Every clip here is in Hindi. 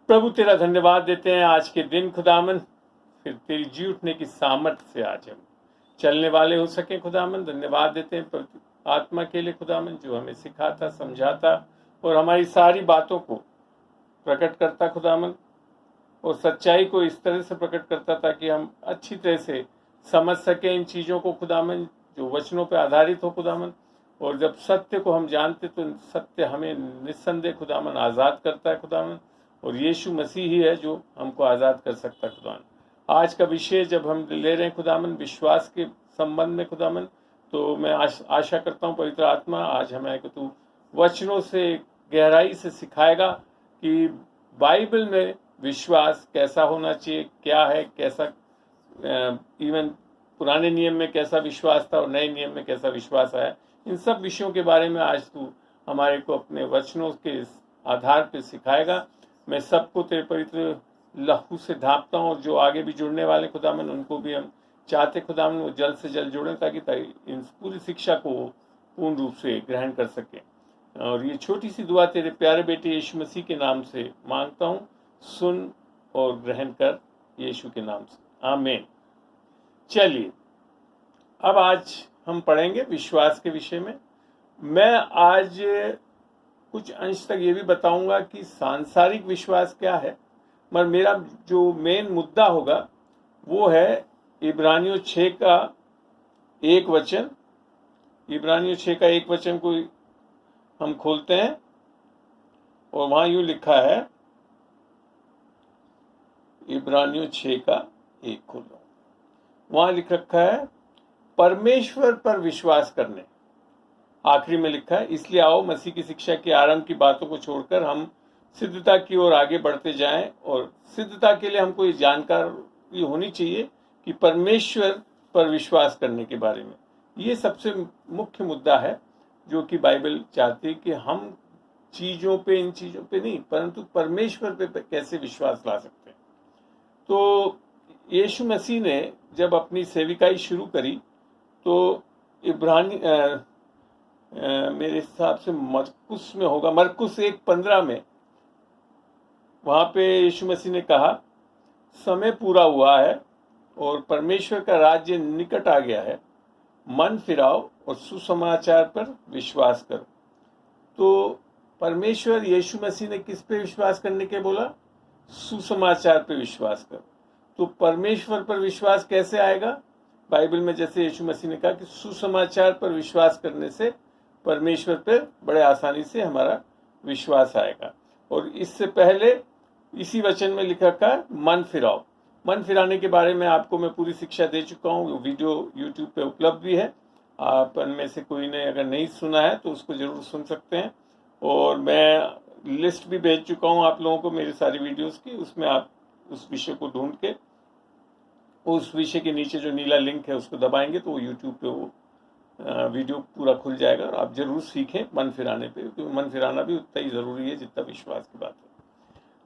प्रभु तेरा धन्यवाद देते हैं आज के दिन खुदावन, फिर तेरी जी उठने की सामर्थ्य से आज हम चलने वाले हो सके खुदावन। धन्यवाद देते हैं आत्मा के लिए खुदावन, जो हमें सिखाता, समझाता और हमारी सारी बातों को प्रकट करता खुदावन, और सच्चाई को इस तरह से प्रकट करता ताकि हम अच्छी तरह से समझ सकें इन चीज़ों को खुदावन, जो वचनों पर आधारित हो खुदावन। और जब सत्य को हम जानते तो सत्य हमें निस्संदेह खुदावन आज़ाद करता है खुदावन, और यीशु मसीह ही है जो हमको आज़ाद कर सकता है खुदावन। आज का विषय जब हम ले रहे हैं खुदावन विश्वास के संबंध में खुदावन, तो मैं आशा करता हूँ पवित्र आत्मा आज हमें कि तू वचनों से गहराई से सिखाएगा कि बाइबल में विश्वास कैसा होना चाहिए, क्या है, कैसा इवन पुराने नियम में कैसा विश्वास था और नए नियम में कैसा विश्वास आया। इन सब विषयों के बारे में आज तू हमारे को अपने वचनों के आधार पर सिखाएगा। मैं सबको तेरे पवित्र लहू से ढांपता हूँ, और जो आगे भी जुड़ने वाले खुदावन उनको भी हम चाहते खुदावन वो जल्द से जल्द जुड़ें ताकि इन पूरी शिक्षा को पूर्ण रूप से ग्रहण कर सकें। और ये छोटी सी दुआ तेरे प्यारे बेटे यीशु मसीह के नाम से मांगता हूँ, सुन और ग्रहण कर यीशु के नाम से, आमीन। चलिए अब आज हम पढ़ेंगे विश्वास के विषय में। मैं आज कुछ अंश तक ये भी बताऊंगा कि सांसारिक विश्वास क्या है, मगर मेरा जो मेन मुद्दा होगा वो है इब्रानियों 6 का 1 वचन। इब्रानियों 6 का 1 वचन को हम खोलते हैं और वहां यूं लिखा है, इब्रानियों 6 का 1 खोलो, वहां लिख रखा है परमेश्वर पर विश्वास करने। आखिरी में लिखा है, इसलिए आओ मसीह की शिक्षा के आरंभ की बातों को छोड़कर हम सिद्धता की ओर आगे बढ़ते जाएं। और सिद्धता के लिए हमको ये जानकारी होनी चाहिए कि परमेश्वर पर विश्वास करने के बारे में। ये सबसे मुख्य मुद्दा है जो कि बाइबल चाहती है कि हम चीज़ों पे, इन चीज़ों पे नहीं, परंतु परमेश्वर पे कैसे विश्वास ला सकते हैं। तो यीशु मसीह ने जब अपनी सेविकाई शुरू करी तो इब्रानी मेरे हिसाब से मरकुस में होगा, मरकुस 1:15 में वहां पे यीशु मसीह ने कहा, समय पूरा हुआ है और परमेश्वर का राज्य निकट आ गया है, मन फिराओ और सुसमाचार पर विश्वास करो। तो परमेश्वर यीशु मसीह ने किस पे विश्वास करने के बोला? सुसमाचार पे विश्वास करो। तो परमेश्वर पर विश्वास कैसे आएगा? बाइबल में जैसे यीशु मसीह ने कहा कि सुसमाचार पर विश्वास करने से परमेश्वर पर बड़े आसानी से हमारा विश्वास आएगा। और इससे पहले इसी वचन में लिखा रखा है मन फिराओ। मन फिराने के बारे में आपको मैं पूरी शिक्षा दे चुका हूँ, वीडियो यूट्यूब पे उपलब्ध भी है। आप में से कोई ने अगर नहीं सुना है तो उसको जरूर सुन सकते हैं। और मैं लिस्ट भी भेज चुका हूँ आप लोगों को मेरी सारी वीडियोस की, उसमें आप उस विषय को ढूंढ के उस विषय के नीचे जो नीला लिंक है उसको दबाएंगे तो वो यूट्यूब पे वो वीडियो पूरा खुल जाएगा। और आप जरूर सीखें मन फिराने पे, क्योंकि मन फिराना भी उतना ही ज़रूरी है जितना विश्वास की बात है।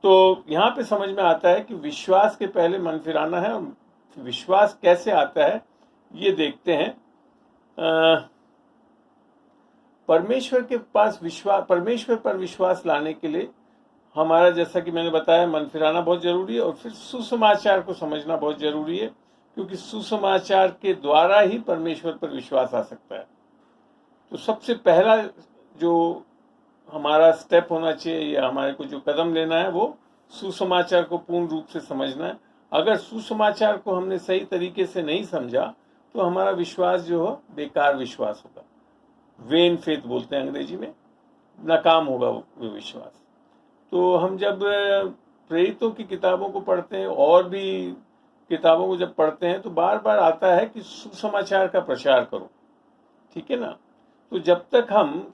तो यहाँ पे समझ में आता है कि विश्वास के पहले मन फिराना है। और विश्वास कैसे आता है ये देखते हैं। परमेश्वर के पास विश्वास, परमेश्वर पर विश्वास लाने के लिए हमारा, जैसा कि मैंने बताया, मन फिराना बहुत ज़रूरी है। और फिर सुसमाचार को समझना बहुत ज़रूरी है, क्योंकि सुसमाचार के द्वारा ही परमेश्वर पर विश्वास आ सकता है। तो सबसे पहला जो हमारा स्टेप होना चाहिए या हमारे को जो कदम लेना है वो सुसमाचार को पूर्ण रूप से समझना है। अगर सुसमाचार को हमने सही तरीके से नहीं समझा तो हमारा विश्वास जो हो बेकार विश्वास होगा, वेन फेथ बोलते हैं अंग्रेजी में, नाकाम होगा वो विश्वास। तो हम जब प्रेरितों की किताबों को पढ़ते हैं और भी किताबों को जब पढ़ते हैं तो बार बार आता है कि सुसमाचार का प्रचार करो, ठीक है ना। तो जब तक हम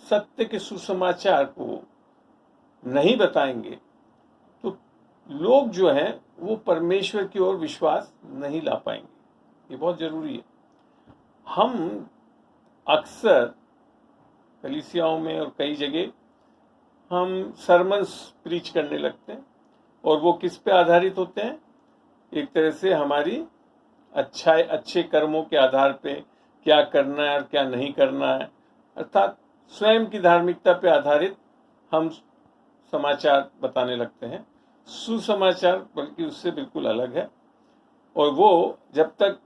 सत्य के सुसमाचार को नहीं बताएंगे तो लोग जो हैं वो परमेश्वर की ओर विश्वास नहीं ला पाएंगे। ये बहुत जरूरी है। हम अक्सर कलीसियाओं में और कई जगह हम सरमन्स प्रीच करने लगते हैं, और वो किस पे आधारित होते हैं? एक तरह से हमारी अच्छे कर्मों के आधार पे, क्या करना है और क्या नहीं करना है, अर्थात स्वयं की धार्मिकता पे आधारित हम समाचार बताने लगते हैं। सुसमाचार बल्कि उससे बिल्कुल अलग है, और वो जब तक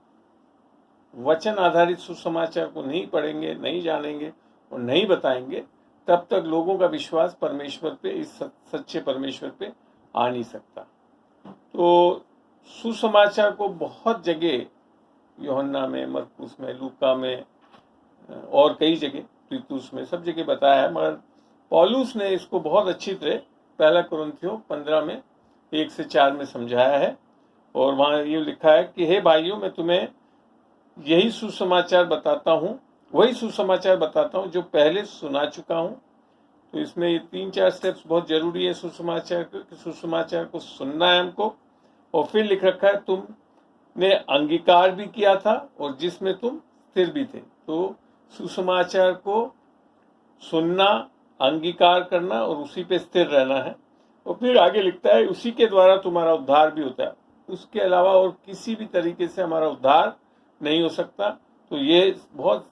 वचन आधारित सुसमाचार को नहीं पढ़ेंगे, नहीं जानेंगे और नहीं बताएंगे, तब तक लोगों का विश्वास परमेश्वर पे, इस सच्चे परमेश्वर पे आ नहीं सकता। तो सुसमाचार को बहुत जगह, यूहन्ना में, मरकुस में, लूका में और कई जगह, तीतुस में, सब जगह बताया है, मगर पौलुस ने इसको बहुत अच्छी तरह पहला कुरिन्थियों 15 में 1 से 4 में समझाया है। और वहाँ ये लिखा है कि हे भाइयों, मैं तुम्हें यही सुसमाचार बताता हूँ, वही सुसमाचार बताता हूँ जो पहले सुना चुका हूँ। तो इसमें ये 3-4 स्टेप्स बहुत जरूरी है सुसमाचार को सुनना है हमको। और फिर लिख रखा है तुमने अंगीकार भी किया था और जिसमें तुम स्थिर भी थे। तो सुसमाचार को सुनना, अंगीकार करना और उसी पे स्थिर रहना है। और फिर आगे लिखता है उसी के द्वारा तुम्हारा उद्धार भी होता है, उसके अलावा और किसी भी तरीके से हमारा उद्धार नहीं हो सकता। तो ये बहुत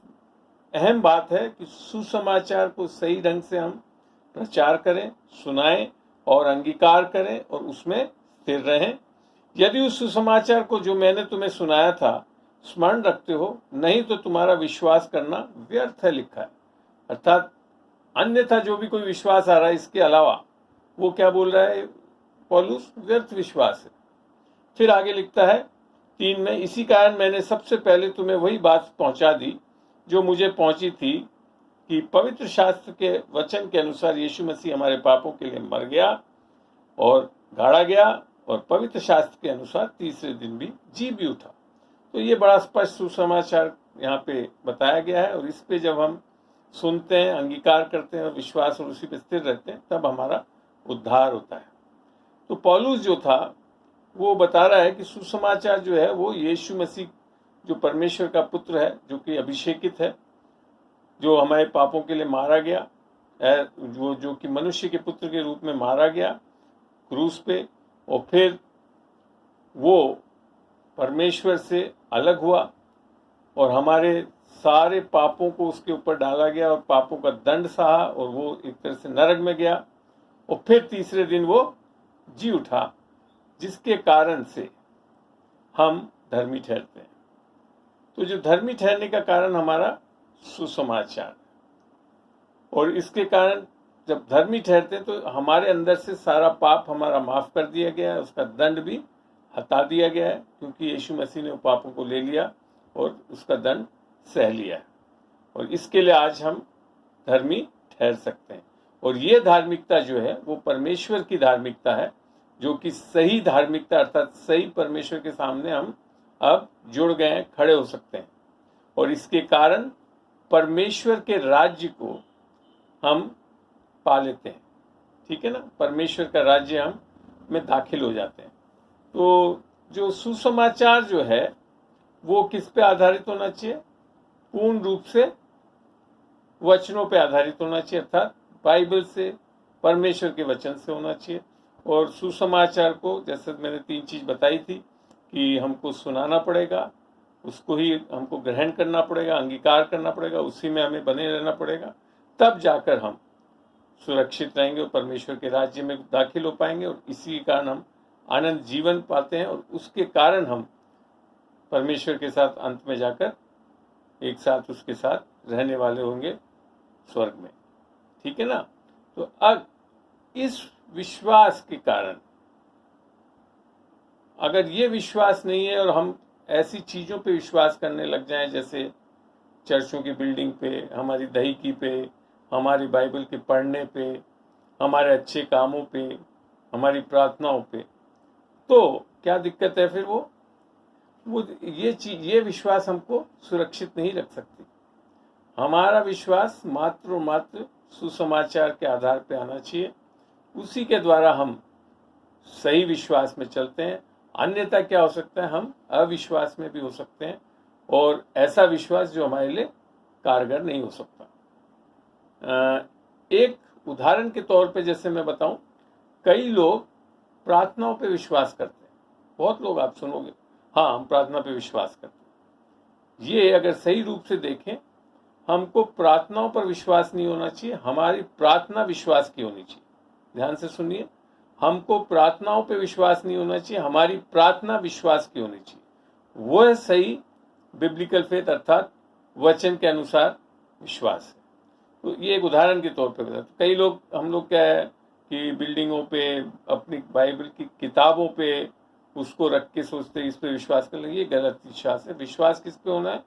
अहम बात है कि सुसमाचार को सही ढंग से हम प्रचार करें, सुनाएं और अंगीकार करें और उसमें स्थिर रहें। यदि उस सुसमाचार को जो मैंने तुम्हें सुनाया था स्मरण रखते हो, नहीं तो तुम्हारा विश्वास करना व्यर्थ है, लिखा है। अर्थात अन्यथा जो भी कोई विश्वास आ रहा है इसके अलावा, वो क्या बोल रहा है पौलुस? व्यर्थ विश्वास है। फिर आगे लिखता है 3 में, इसी कारण मैंने सबसे पहले तुम्हें वही बात पहुंचा दी जो मुझे पहुंची थी कि पवित्र शास्त्र के वचन के अनुसार यीशु मसीह हमारे पापों के लिए मर गया और गाड़ा गया और पवित्र शास्त्र के अनुसार तीसरे दिन भी जी भी उठा। तो ये बड़ा स्पष्ट सुसमाचार यहाँ पे बताया गया है। और इस पे जब हम सुनते हैं, अंगीकार करते हैं और विश्वास और उसी पे स्थिर रहते हैं, तब हमारा उद्धार होता है। तो पौलुस जो था वो बता रहा है कि सुसमाचार जो है वो यीशु मसीह जो परमेश्वर का पुत्र है, जो कि अभिषेकित है, जो हमारे पापों के लिए मारा गया, वो जो कि मनुष्य के पुत्र के रूप में मारा गया क्रूस पे, और फिर वो परमेश्वर से अलग हुआ और हमारे सारे पापों को उसके ऊपर डाला गया और पापों का दंड सहा और वो एक तरह से नरक में गया और फिर तीसरे दिन वो जी उठा, जिसके कारण से हम धर्मी ठहरते हैं। तो जो धर्मी ठहरने का कारण हमारा सुसमाचार, और इसके कारण जब धर्मी ठहरते हैं तो हमारे अंदर से सारा पाप हमारा माफ कर दिया गया है, उसका दंड भी हटा दिया गया है, क्योंकि यीशु मसीह ने पापों को ले लिया और उसका दंड सह लिया है। और इसके लिए आज हम धर्मी ठहर सकते हैं। और ये धार्मिकता जो है वो परमेश्वर की धार्मिकता है, जो कि सही धार्मिकता, अर्थात सही परमेश्वर के सामने हम अब जुड़ गए हैं, खड़े हो सकते हैं। और इसके कारण परमेश्वर के राज्य को हम पा लेते हैं। ठीक है ना, परमेश्वर का राज्य हम में दाखिल हो जाते हैं। तो जो सुसमाचार जो है वो किस पे आधारित होना चाहिए? पूर्ण रूप से वचनों पे आधारित होना चाहिए, अर्थात बाइबल से, परमेश्वर के वचन से होना चाहिए। और सुसमाचार को, जैसे मैंने 3 चीज बताई थी, कि हमको सुनाना पड़ेगा, उसको ही हमको ग्रहण करना पड़ेगा, अंगीकार करना पड़ेगा, उसी में हमें बने रहना पड़ेगा, तब जाकर हम सुरक्षित रहेंगे और परमेश्वर के राज्य में दाखिल हो पाएंगे। और इसी के कारण हम आनंद जीवन पाते हैं और उसके कारण हम परमेश्वर के साथ अंत में जाकर एक साथ उसके साथ रहने वाले होंगे स्वर्ग में। ठीक है ना। तो अब इस विश्वास के कारण, अगर ये विश्वास नहीं है और हम ऐसी चीजों पे विश्वास करने लग जाएं, जैसे चर्चों की बिल्डिंग पे, हमारी दहीकी पे, हमारी बाइबल के पढ़ने पे, हमारे अच्छे कामों पे, हमारी प्रार्थनाओं पे, तो क्या दिक्कत है? फिर वो ये विश्वास हमको सुरक्षित नहीं रख सकती। हमारा विश्वास मात्र और मात्र सुसमाचार के आधार पे आना चाहिए, उसी के द्वारा हम सही विश्वास में चलते हैं। अन्यथा क्या हो सकता है? हम अविश्वास में भी हो सकते हैं, और ऐसा विश्वास जो हमारे लिए कारगर नहीं हो सकता। एक उदाहरण के तौर पे जैसे मैं बताऊं, कई लोग प्रार्थनाओं पे विश्वास करते हैं। बहुत लोग आप सुनोगे, हाँ हम प्रार्थना पे विश्वास करते हैं। ये अगर सही रूप से देखें, हमको प्रार्थनाओं पर विश्वास नहीं होना चाहिए, हमारी प्रार्थना विश्वास की होनी चाहिए। ध्यान से सुनिए, हमको प्रार्थनाओं पे विश्वास नहीं होना चाहिए, हमारी प्रार्थना विश्वास की होनी चाहिए। वो है सही बिब्लिकल फेथ, अर्थात वचन के अनुसार विश्वास है। तो ये एक उदाहरण के तौर पे बताते। कई लोग, हम लोग क्या है कि बिल्डिंगों पे, अपनी बाइबल की किताबों पे उसको रख के सोचते इस पे विश्वास कर लेंगे, ये गलत विश्वास है। विश्वास किस पे होना है?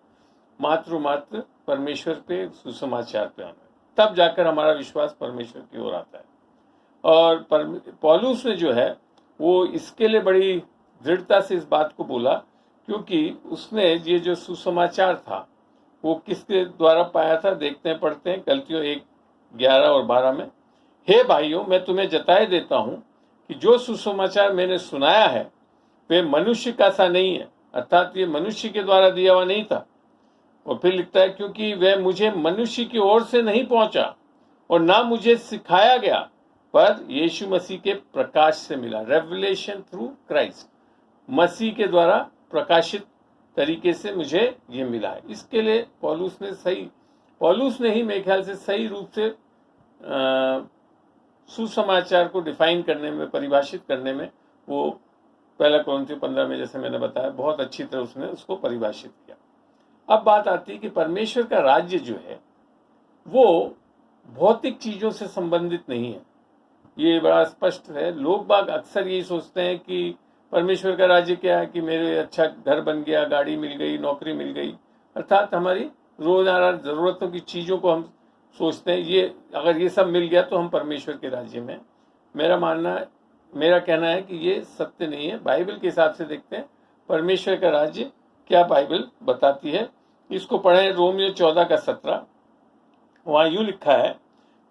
मात्र परमेश्वर पे, सुसमाचार पे होना है, तब जाकर हमारा विश्वास परमेश्वर की ओर आता है। और पौलुस ने जो है वो इसके लिए बड़ी दृढ़ता से इस बात को बोला, क्योंकि उसने ये जो सुसमाचार था वो किसके द्वारा पाया था? देखते हैं, पढ़ते हैं गलतियों 1:11 और 12 में। हे भाइयों, मैं तुम्हें जताए देता हूं कि जो सुसमाचार मैंने सुनाया है वे मनुष्य का सा नहीं है, अर्थात ये मनुष्य के द्वारा दिया हुआ नहीं था। और फिर लिखता है, क्योंकि वह मुझे मनुष्य की ओर से नहीं पहुंचा और ना मुझे सिखाया गया, पर यीशु मसीह के प्रकाश से मिला। रेवलेशन थ्रू क्राइस्ट, मसीह के द्वारा प्रकाशित तरीके से मुझे ये मिला है। इसके लिए पौलुस ने ही मेरे ख्याल से सही रूप से सुसमाचार को डिफाइन करने में, परिभाषित करने में, वो 1 कोरिन्थियों 15 में जैसे मैंने बताया बहुत अच्छी तरह उसने उसको परिभाषित किया। अब बात आती है कि परमेश्वर का राज्य जो है वो भौतिक चीजों से संबंधित नहीं है। ये बड़ा स्पष्ट है। लोग बाग अक्सर यही सोचते हैं कि परमेश्वर का राज्य क्या है कि मेरे अच्छा घर बन गया, गाड़ी मिल गई, नौकरी मिल गई, अर्थात हमारी रोजाना जरूरतों की चीजों को हम सोचते हैं, ये अगर ये सब मिल गया तो हम परमेश्वर के राज्य में। मेरा कहना है कि ये सत्य नहीं है। बाइबल के हिसाब से देखते हैं परमेश्वर का राज्य क्या बाइबल बताती है। इसको पढ़ें, रोमियो 14:17। वहां यूं लिखा है,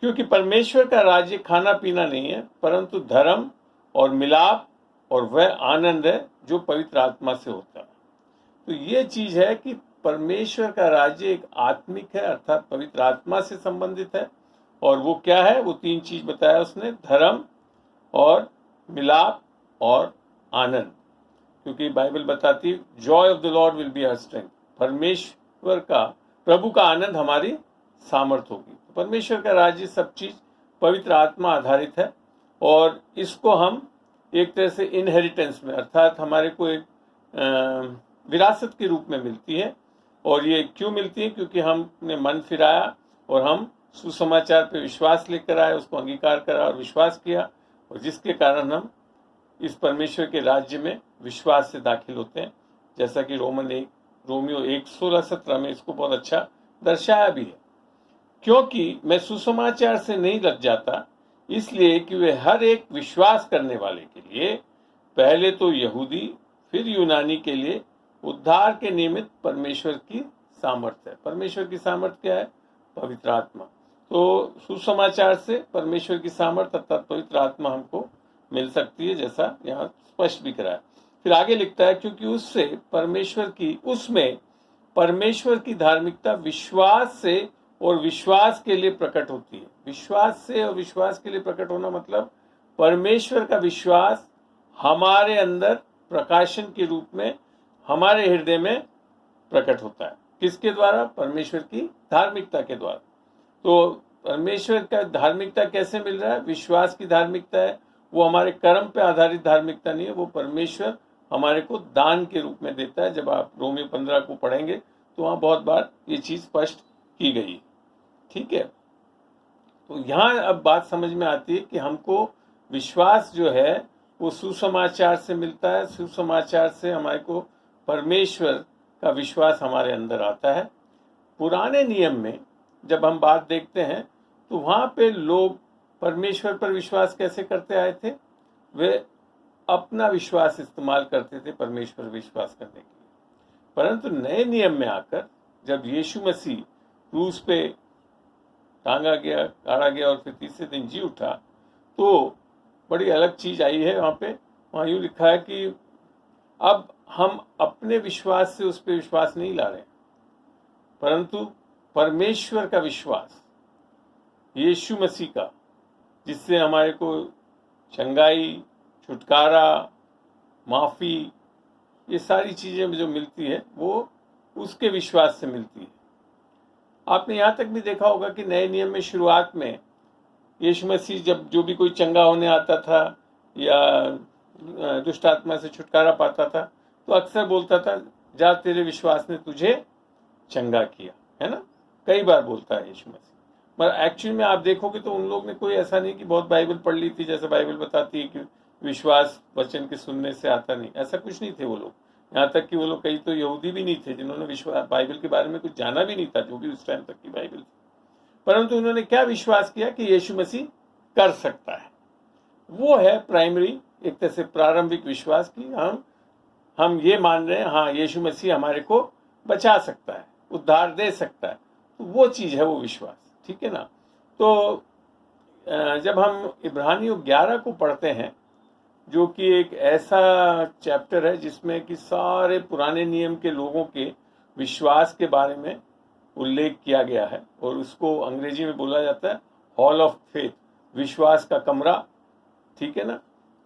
क्योंकि परमेश्वर का राज्य खाना पीना नहीं है, परंतु धर्म और मिलाप और वह आनंद है जो पवित्र आत्मा से होता है। तो ये चीज है कि परमेश्वर का राज्य एक आत्मिक है, अर्थात पवित्र आत्मा से संबंधित है। और वो क्या है? वो 3 चीज बताया उसने, धर्म और मिलाप और आनंद। क्योंकि बाइबल बताती है joy of the Lord will be our strength, परमेश्वर का, प्रभु का आनंद हमारी सामर्थ होगी। परमेश्वर का राज्य सब चीज पवित्र आत्मा आधारित है, और इसको हम एक तरह से इनहेरिटेंस में, अर्थात हमारे को एक विरासत के रूप में मिलती है। और ये क्यों मिलती है? क्योंकि हमने मन फिराया और हम सुसमाचार पे विश्वास लेकर आए, उसको अंगीकार करा और विश्वास किया, और जिसके कारण हम इस परमेश्वर के राज्य में विश्वास से दाखिल होते हैं। जैसा कि रोमियो 1:16-17 में इसको बहुत अच्छा दर्शाया भी है। क्योंकि मैं सुसमाचार से नहीं लग जाता, इसलिए कि वे हर एक विश्वास करने वाले के लिए, पहले तो यहूदी फिर यूनानी के लिए उद्धार के निमित्त परमेश्वर की सामर्थ्य है। परमेश्वर की सामर्थ्य क्या है? पवित्र आत्मा। तो सुसमाचार से परमेश्वर की सामर्थ्य अर्थात पवित्र आत्मा हमको मिल सकती है, जैसा यहाँ स्पष्ट भी करा है। फिर आगे लिखता है, क्योंकि उसमें परमेश्वर की धार्मिकता विश्वास से और विश्वास के लिए प्रकट होती है। विश्वास से और विश्वास के लिए प्रकट होना मतलब परमेश्वर का विश्वास हमारे अंदर प्रकाशन के रूप में हमारे हृदय में प्रकट होता है। किसके द्वारा? परमेश्वर की धार्मिकता के द्वारा। तो परमेश्वर का धार्मिकता कैसे मिल रहा है? विश्वास की धार्मिकता है। वो हमारे कर्म पे आधारित धार्मिकता नहीं है, वो परमेश्वर हमारे को दान के रूप में देता है। जब आप रोमियो 15 को पढ़ेंगे तो वहां बहुत बार ये चीज स्पष्ट की गई। ठीक है, तो यहां अब बात समझ में आती है कि हमको विश्वास जो है वो सुसमाचार से मिलता है। सुसमाचार से हमारे को परमेश्वर का विश्वास हमारे अंदर आता है। पुराने नियम में जब हम बात देखते हैं तो वहां पे लोग परमेश्वर पर विश्वास कैसे करते आए थे? वे अपना विश्वास इस्तेमाल करते थे परमेश्वर विश्वास करने के लिए। परंतु नए नियम में आकर जब यीशु मसीह क्रूस पे टांगा गया, गाड़ा गया और फिर तीसरे दिन जी उठा, तो बड़ी अलग चीज आई है। वहां यूं लिखा है कि अब हम अपने विश्वास से उस पर विश्वास नहीं ला रहे, परंतु परमेश्वर का विश्वास, यीशु मसीह का, जिससे हमारे को चंगाई, छुटकारा, माफी, ये सारी चीजें जो मिलती है वो उसके विश्वास से मिलती है। आपने यहां तक भी देखा होगा कि नए नियम में शुरुआत में यीशु मसीह जब जो भी कोई चंगा होने आता था या दुष्ट आत्मा से छुटकारा पाता था तो अक्सर बोलता था, जा तेरे विश्वास ने तुझे चंगा किया, है ना। कई बार बोलता है यीशु मसीह। मगर एक्चुअली में आप देखोगे तो उन लोग ने कोई ऐसा नहीं कि बहुत बाइबल पढ़ ली थी, जैसे बाइबल बताती है कि विश्वास वचन के सुनने से आता नहीं, ऐसा कुछ नहीं थे वो लोग। यहाँ तक कि वो लोग कई तो यहूदी भी नहीं थे जिन्होंने विश्वास बाइबल के बारे में कुछ जाना भी नहीं था, जो भी उस टाइम तक की बाइबल थी। परंतु उन्होंने क्या विश्वास किया कि यीशु मसीह कर सकता है। वो है प्राइमरी, एक तरह से प्रारंभिक विश्वास की हम ये मान रहे हैं, हाँ यीशु मसीह हमारे को बचा सकता है, उद्धार दे सकता है। तो वो चीज है वो विश्वास, ठीक है ना। तो जब हम इब्रानियों 11 को पढ़ते हैं, जो कि एक ऐसा चैप्टर है जिसमें कि सारे पुराने नियम के लोगों के विश्वास के बारे में उल्लेख किया गया है, और उसको अंग्रेजी में बोला जाता है हॉल ऑफ फेथ, विश्वास का कमरा, ठीक है ना।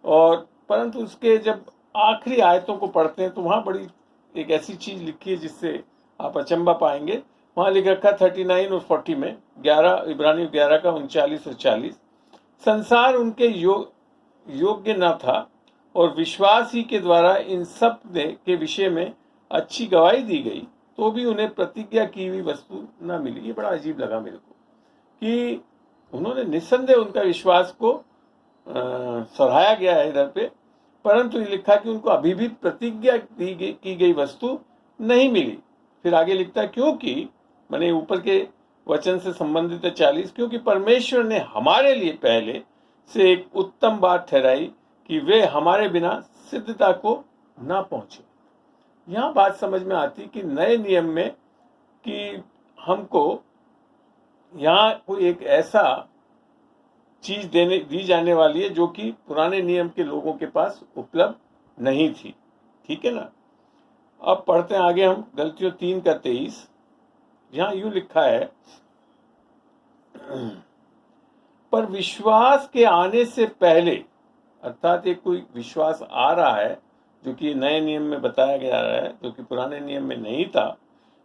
और परंतु उसके जब आखिरी आयतों को पढ़ते हैं तो वहाँ बड़ी एक ऐसी चीज लिखी है जिससे आप अचंबा पाएंगे। वहाँ लिख रखा 39 और 40 में, 11 इब्रानियों 11 का 39 और 40, संसार उनके योग्य न था और विश्वास ही के द्वारा इन सब के विषय में अच्छी गवाही दी गई, तो भी उन्हें प्रतिज्ञा की हुई वस्तु न मिली। ये बड़ा अजीब लगा मेरे को कि उन्होंने निस्संदेह उनका विश्वास को सराहाया गया है इधर पे, परंतु ये लिखा कि उनको अभी भी प्रतिज्ञा की गई वस्तु नहीं मिली। फिर आगे लिखता है क्योंकि मैंने ऊपर के वचन से संबंधित है 40, क्योंकि परमेश्वर ने हमारे लिए पहले से एक उत्तम बात ठहराई कि वे हमारे बिना सिद्धता को ना पहुंचे। यहां बात समझ में आती कि नए नियम में कि हमको यहां कोई एक ऐसा चीज दी जाने वाली है जो कि पुराने नियम के लोगों के पास उपलब्ध नहीं थी, ठीक है ना। अब पढ़ते हैं आगे हम गलतियों 3 का 23। यहां यूं लिखा है, पर विश्वास के आने से पहले, अर्थात एक कोई विश्वास आ रहा है जो कि नए नियम में बताया गया है, जो कि पुराने नियम में नहीं था।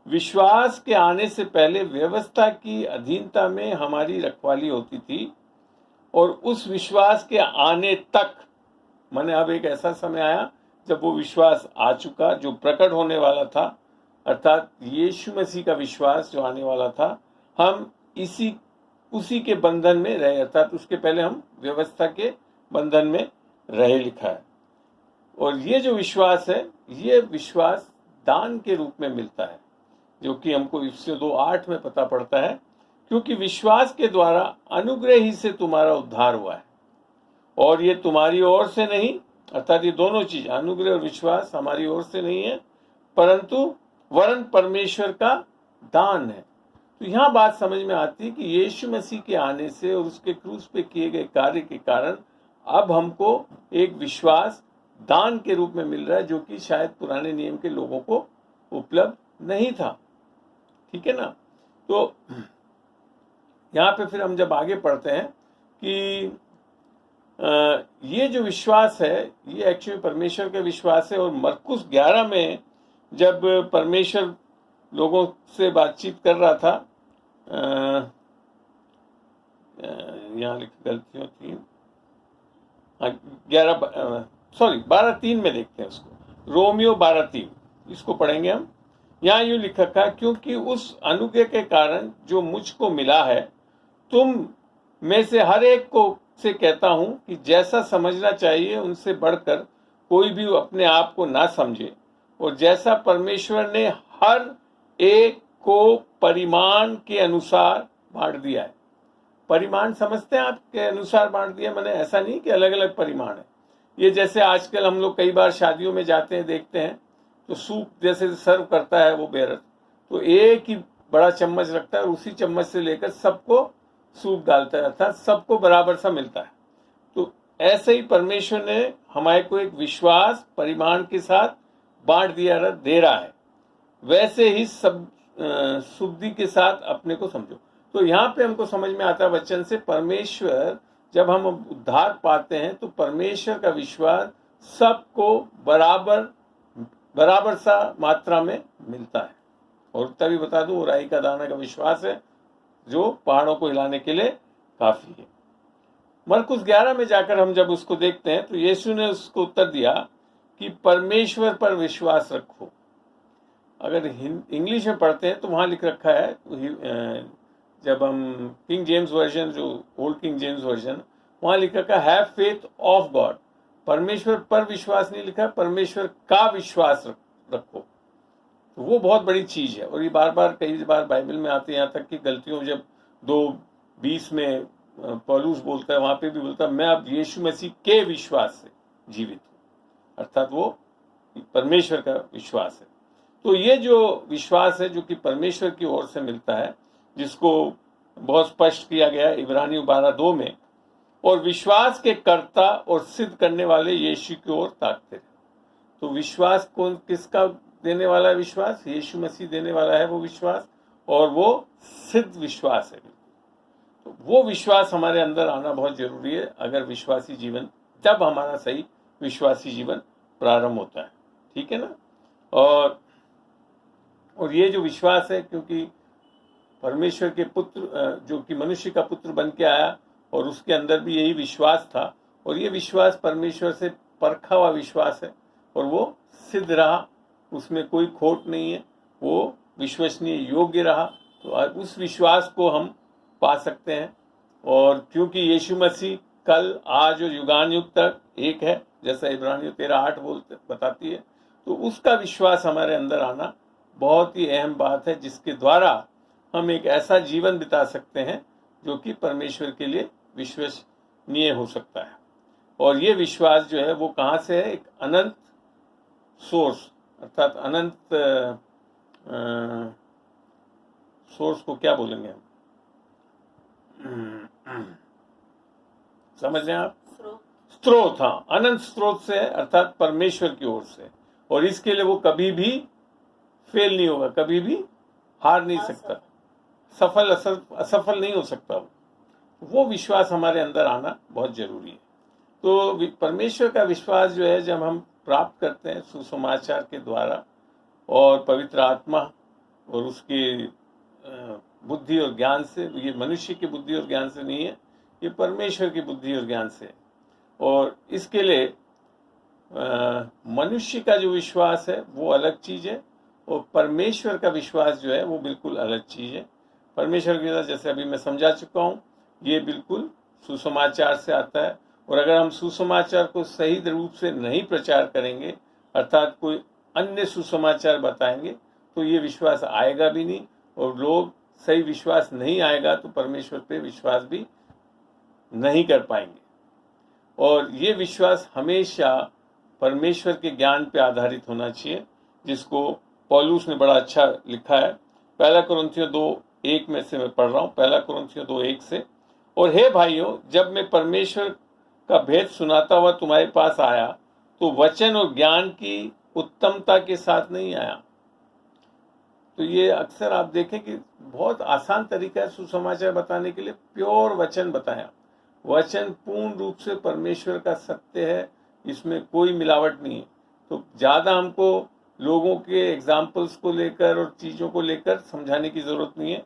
विश्वास के आने से पहले व्यवस्था की अधीनता में हमारी रखवाली होती थी, और उस विश्वास के आने तक, माने अब एक ऐसा समय आया जब वो विश्वास आ चुका जो प्रकट होने वाला था, अर्थात यीशु मसीह का विश्वास जो आने वाला था, हम उसी के बंधन में रहे, अर्थात उसके पहले हम व्यवस्था के बंधन में रहे, लिखा है। और ये जो विश्वास है, ये विश्वास दान के रूप में मिलता है, जो कि हमको इफिसियों 2:8 में पता पड़ता है, क्योंकि विश्वास के द्वारा अनुग्रह ही से तुम्हारा उद्धार हुआ है, और ये तुम्हारी ओर से नहीं, अर्थात ये दोनों चीज, अनुग्रह और विश्वास, हमारी ओर से नहीं है, परंतु वरन परमेश्वर का दान है। तो यहां बात समझ में आती है कि यीशु मसीह के आने से और उसके क्रूस पे किए गए कार्य के कारण अब हमको एक विश्वास दान के रूप में मिल रहा है, जो कि शायद पुराने नियम के लोगों को उपलब्ध नहीं था, ठीक है ना। तो यहाँ पे फिर हम जब आगे पढ़ते हैं कि ये जो विश्वास है ये एक्चुअली परमेश्वर का विश्वास है। और मरकुस 11 में जब परमेश्वर लोगों से बातचीत कर रहा था, यहाँ लिख गलतियों 3, 12:3 में देखते हैं उसको, रोमियो 12:3, इसको पढ़ेंगे हम। यहाँ यूं लिखा था, क्योंकि उस अनुग्रह के कारण जो मुझको मिला है, तुम में से हर एक को से कहता हूं कि जैसा समझना चाहिए उनसे बढ़कर कोई भी अपने आप को ना समझे, और जैसा परमेश्वर ने हर एक को परिमाण के अनुसार बांट दिया है। परिमाण समझते हैं आप, के अनुसार बांट दिया, मैंने ऐसा नहीं कि अलग अलग परिमाण है। ये जैसे आजकल हम लोग कई बार शादियों में जाते हैं, देखते हैं तो सूप जैसे सर्व करता है वो बेरर, तो एक ही बड़ा चम्मच रखता है और उसी चम्मच से लेकर सबको सूप डालता है, अर्थात सबको बराबर सा मिलता है। तो ऐसे ही परमेश्वर ने हमारे को एक विश्वास परिमाण के साथ बांट दे रहा है, वैसे ही सब शुद्धि के साथ अपने को समझो। तो यहाँ पे हमको समझ में आता है वचन से, परमेश्वर जब हम उद्धार पाते हैं तो परमेश्वर का विश्वास सबको बराबर सा मात्रा में मिलता है। और तभी बता दूं, राई का दाना का विश्वास है जो पहाड़ों को हिलाने के लिए काफी है। मरकुस 11 में जाकर हम जब उसको देखते हैं तो यीशु ने उसको उत्तर दिया कि परमेश्वर पर विश्वास रखो। अगर इंग्लिश में पढ़ते हैं तो वहां लिख रखा है, जब हम किंग जेम्स वर्जन, जो ओल्ड किंग जेम्स वर्जन, वहां लिख रखा है हैव फेथ ऑफ गॉड। परमेश्वर पर विश्वास नहीं लिखा, परमेश्वर का विश्वास रखो। तो वो बहुत बड़ी चीज है, और ये बार बार कई बार बाइबल में आते हैं, यहाँ तक कि गलतियों जब 2:20 में पौलुस बोलता है, वहां पे भी बोलता है मैं अब यीशु मसीह के विश्वास से जीवित हूं, अर्थात वो परमेश्वर का विश्वास है। तो ये जो विश्वास है जो कि परमेश्वर की ओर से मिलता है, जिसको बहुत स्पष्ट किया गया है इब्रानियों 12:2 में, और विश्वास के कर्ता और सिद्ध करने वाले यीशु की ओर ताकते हैं। तो विश्वास कौन किसका देने वाला है? विश्वास यीशु मसीह देने वाला है वो विश्वास, और वो सिद्ध विश्वास है। तो वो विश्वास हमारे अंदर आना बहुत जरूरी है, अगर विश्वासी जीवन, तब हमारा सही विश्वासी जीवन प्रारंभ होता है। ठीक है ना? और ये जो विश्वास है, क्योंकि परमेश्वर के पुत्र जो कि मनुष्य का पुत्र बन के आया, और उसके अंदर भी यही विश्वास था, और ये विश्वास परमेश्वर से परखा हुआ विश्वास है, और वो सिद्ध रहा, उसमें कोई खोट नहीं है, वो विश्वसनीय योग्य रहा। तो उस विश्वास को हम पा सकते हैं। और क्योंकि यीशु मसीह कल, आज और युगान युग तक एक है, जैसा इब्रानियों 13:8 बताती है, तो उसका विश्वास हमारे अंदर आना बहुत ही अहम बात है, जिसके द्वारा हम एक ऐसा जीवन बिता सकते हैं जो कि परमेश्वर के लिए विश्वसनीय हो सकता है। और ये विश्वास जो है वो कहाँ से है? एक अनंत सोर्स, अर्थात अनंत सोर्स को क्या बोलेंगे हम? समझ रहे हैं आप? स्रोत। हाँ, अनंत स्रोत से है, अर्थात परमेश्वर की ओर से। और इसके लिए वो कभी भी फेल नहीं होगा, कभी भी हार नहीं सकता, असफल नहीं हो सकता। वो विश्वास हमारे अंदर आना बहुत जरूरी है। तो परमेश्वर का विश्वास जो है, जब हम प्राप्त करते हैं सुसमाचार के द्वारा और पवित्र आत्मा और उसकी बुद्धि और ज्ञान से, ये मनुष्य की बुद्धि और ज्ञान से नहीं है, ये परमेश्वर की बुद्धि और ज्ञान से। और इसके लिए मनुष्य का जो विश्वास है वो अलग चीज है, और परमेश्वर का विश्वास जो है वो बिल्कुल अलग चीज है। परमेश्वर के साथ, जैसे अभी मैं समझा चुका हूँ, ये बिल्कुल सुसमाचार से आता है। और अगर हम सुसमाचार को सही रूप से नहीं प्रचार करेंगे, अर्थात कोई अन्य सुसमाचार बताएंगे, तो ये विश्वास आएगा भी नहीं, और लोग सही विश्वास नहीं आएगा तो परमेश्वर पे विश्वास भी नहीं कर पाएंगे। और ये विश्वास हमेशा परमेश्वर के ज्ञान पे आधारित होना चाहिए, जिसको पौलुस ने बड़ा अच्छा लिखा है। 1 कुरिन्थियों 2:1 में से मैं पढ़ रहा हूँ, 1 कुरिन्थियों 2:1 से। और हे भाइयों, जब मैं परमेश्वर का भेद सुनाता हुआ तुम्हारे पास आया, तो वचन और ज्ञान की उत्तमता के साथ नहीं आया। तो ये अक्सर आप देखें कि बहुत आसान तरीका है सुसमाचार बताने के लिए, प्योर वचन बताया। वचन पूर्ण रूप से परमेश्वर का सत्य है, इसमें कोई मिलावट नहीं है। तो ज्यादा हमको लोगों के एग्जाम्पल्स को लेकर और चीजों को लेकर समझाने की जरूरत नहीं है।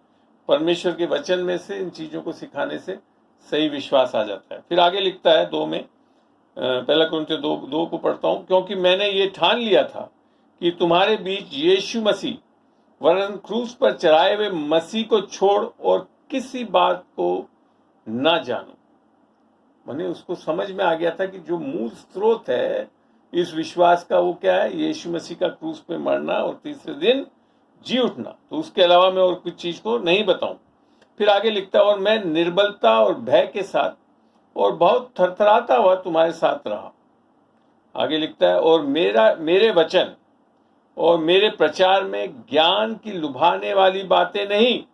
परमेश्वर के वचन में से इन चीजों को सिखाने से सही विश्वास आ जाता है। फिर आगे लिखता है 2 में, 1 कुरिन्थियों 2 को पढ़ता हूं। क्योंकि मैंने ये ठान लिया था कि तुम्हारे बीच यीशु मसीह वरन क्रूस पर चढ़ाए हुए मसीह को छोड़ और किसी बात को ना जानूं। मैंने उसको समझ में आ गया था कि जो मूल स्रोत है इस विश्वास का वो क्या है? यीशु मसीह का क्रूस पे मरना और तीसरे दिन जी उठना। तो उसके अलावा मैं और कुछ चीज को नहीं बताऊं। फिर आगे लिखता है, और मैं निर्बलता और भय के साथ और बहुत थरथराता हुआ तुम्हारे साथ रहा। आगे लिखता है, और मेरे वचन और मेरे प्रचार में ज्ञान की लुभाने वाली बातें नहीं,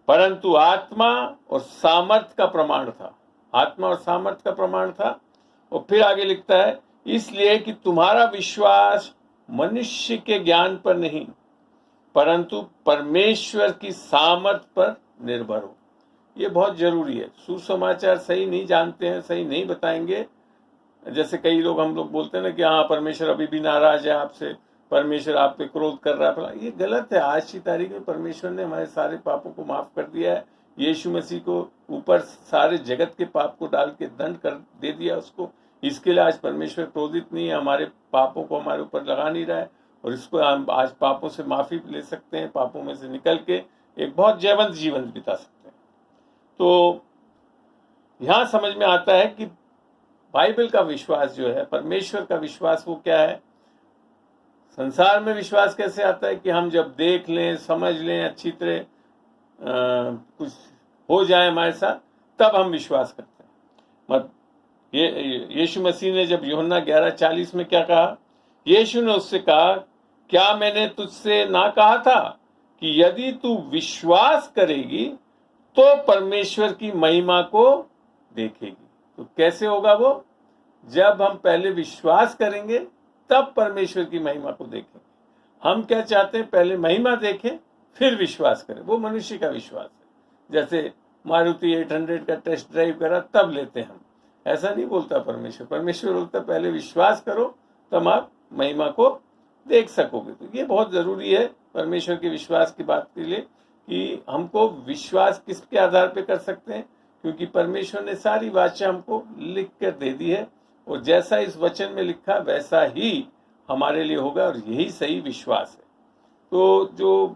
परंतु आत्मा और सामर्थ का प्रमाण था। आत्मा और सामर्थ का प्रमाण था। और फिर आगे लिखता है, इसलिए कि तुम्हारा विश्वास मनुष्य के ज्ञान पर नहीं, परंतु परमेश्वर की सामर्थ पर निर्भर हो। ये बहुत जरूरी है। सुसमाचार सही नहीं जानते हैं, सही नहीं बताएंगे। जैसे कई लोग, हम लोग बोलते हैं ना कि हाँ परमेश्वर अभी भी नाराज है आपसे, परमेश्वर आप पे क्रोध कर रहा है। ये गलत है। आज की तारीख में परमेश्वर ने हमारे सारे पापों को माफ कर दिया है, यीशु मसीह को ऊपर सारे जगत के पाप को डाल के दंड कर दे दिया उसको। इसके लिए आज परमेश्वर क्रोधित नहीं है, हमारे पापों को हमारे ऊपर लगा नहीं रहा है, और इसको हम आज पापों से माफी ले सकते हैं, पापों में से निकल के एक बहुत जयवंत जीवन बिता सकते हैं। तो यहाँ समझ में आता है कि बाइबल का विश्वास जो है, परमेश्वर का विश्वास, वो क्या है। संसार में विश्वास कैसे आता है कि हम जब देख लें, समझ लें, अच्छी तरह कुछ हो जाए हमारे साथ, तब हम विश्वास करते हैं। यीशु मसीह ने जब यूहन्ना 11:40 में क्या कहा, यीशु ने उससे कहा, क्या मैंने तुझसे ना कहा था कि यदि तू विश्वास करेगी तो परमेश्वर की महिमा को देखेगी। तो कैसे होगा वो? जब हम पहले विश्वास करेंगे तब परमेश्वर की महिमा को देखेंगे। हम क्या चाहते हैं? पहले महिमा देखें फिर विश्वास करें। वो मनुष्य का विश्वास है। जैसे मारुति 800 का टेस्ट ड्राइव करा तब लेते हम, ऐसा नहीं बोलता परमेश्वर। परमेश्वर बोलता पहले विश्वास करो तब आप महिमा को देख सकोगे। तो ये बहुत जरूरी है परमेश्वर के विश्वास की बात के लिए कि हमको विश्वास किसके आधार पे कर सकते हैं, क्योंकि परमेश्वर ने सारी वाचा हमको लिख कर दे दी है, और जैसा इस वचन में लिखा वैसा ही हमारे लिए होगा, और यही सही विश्वास है। तो जो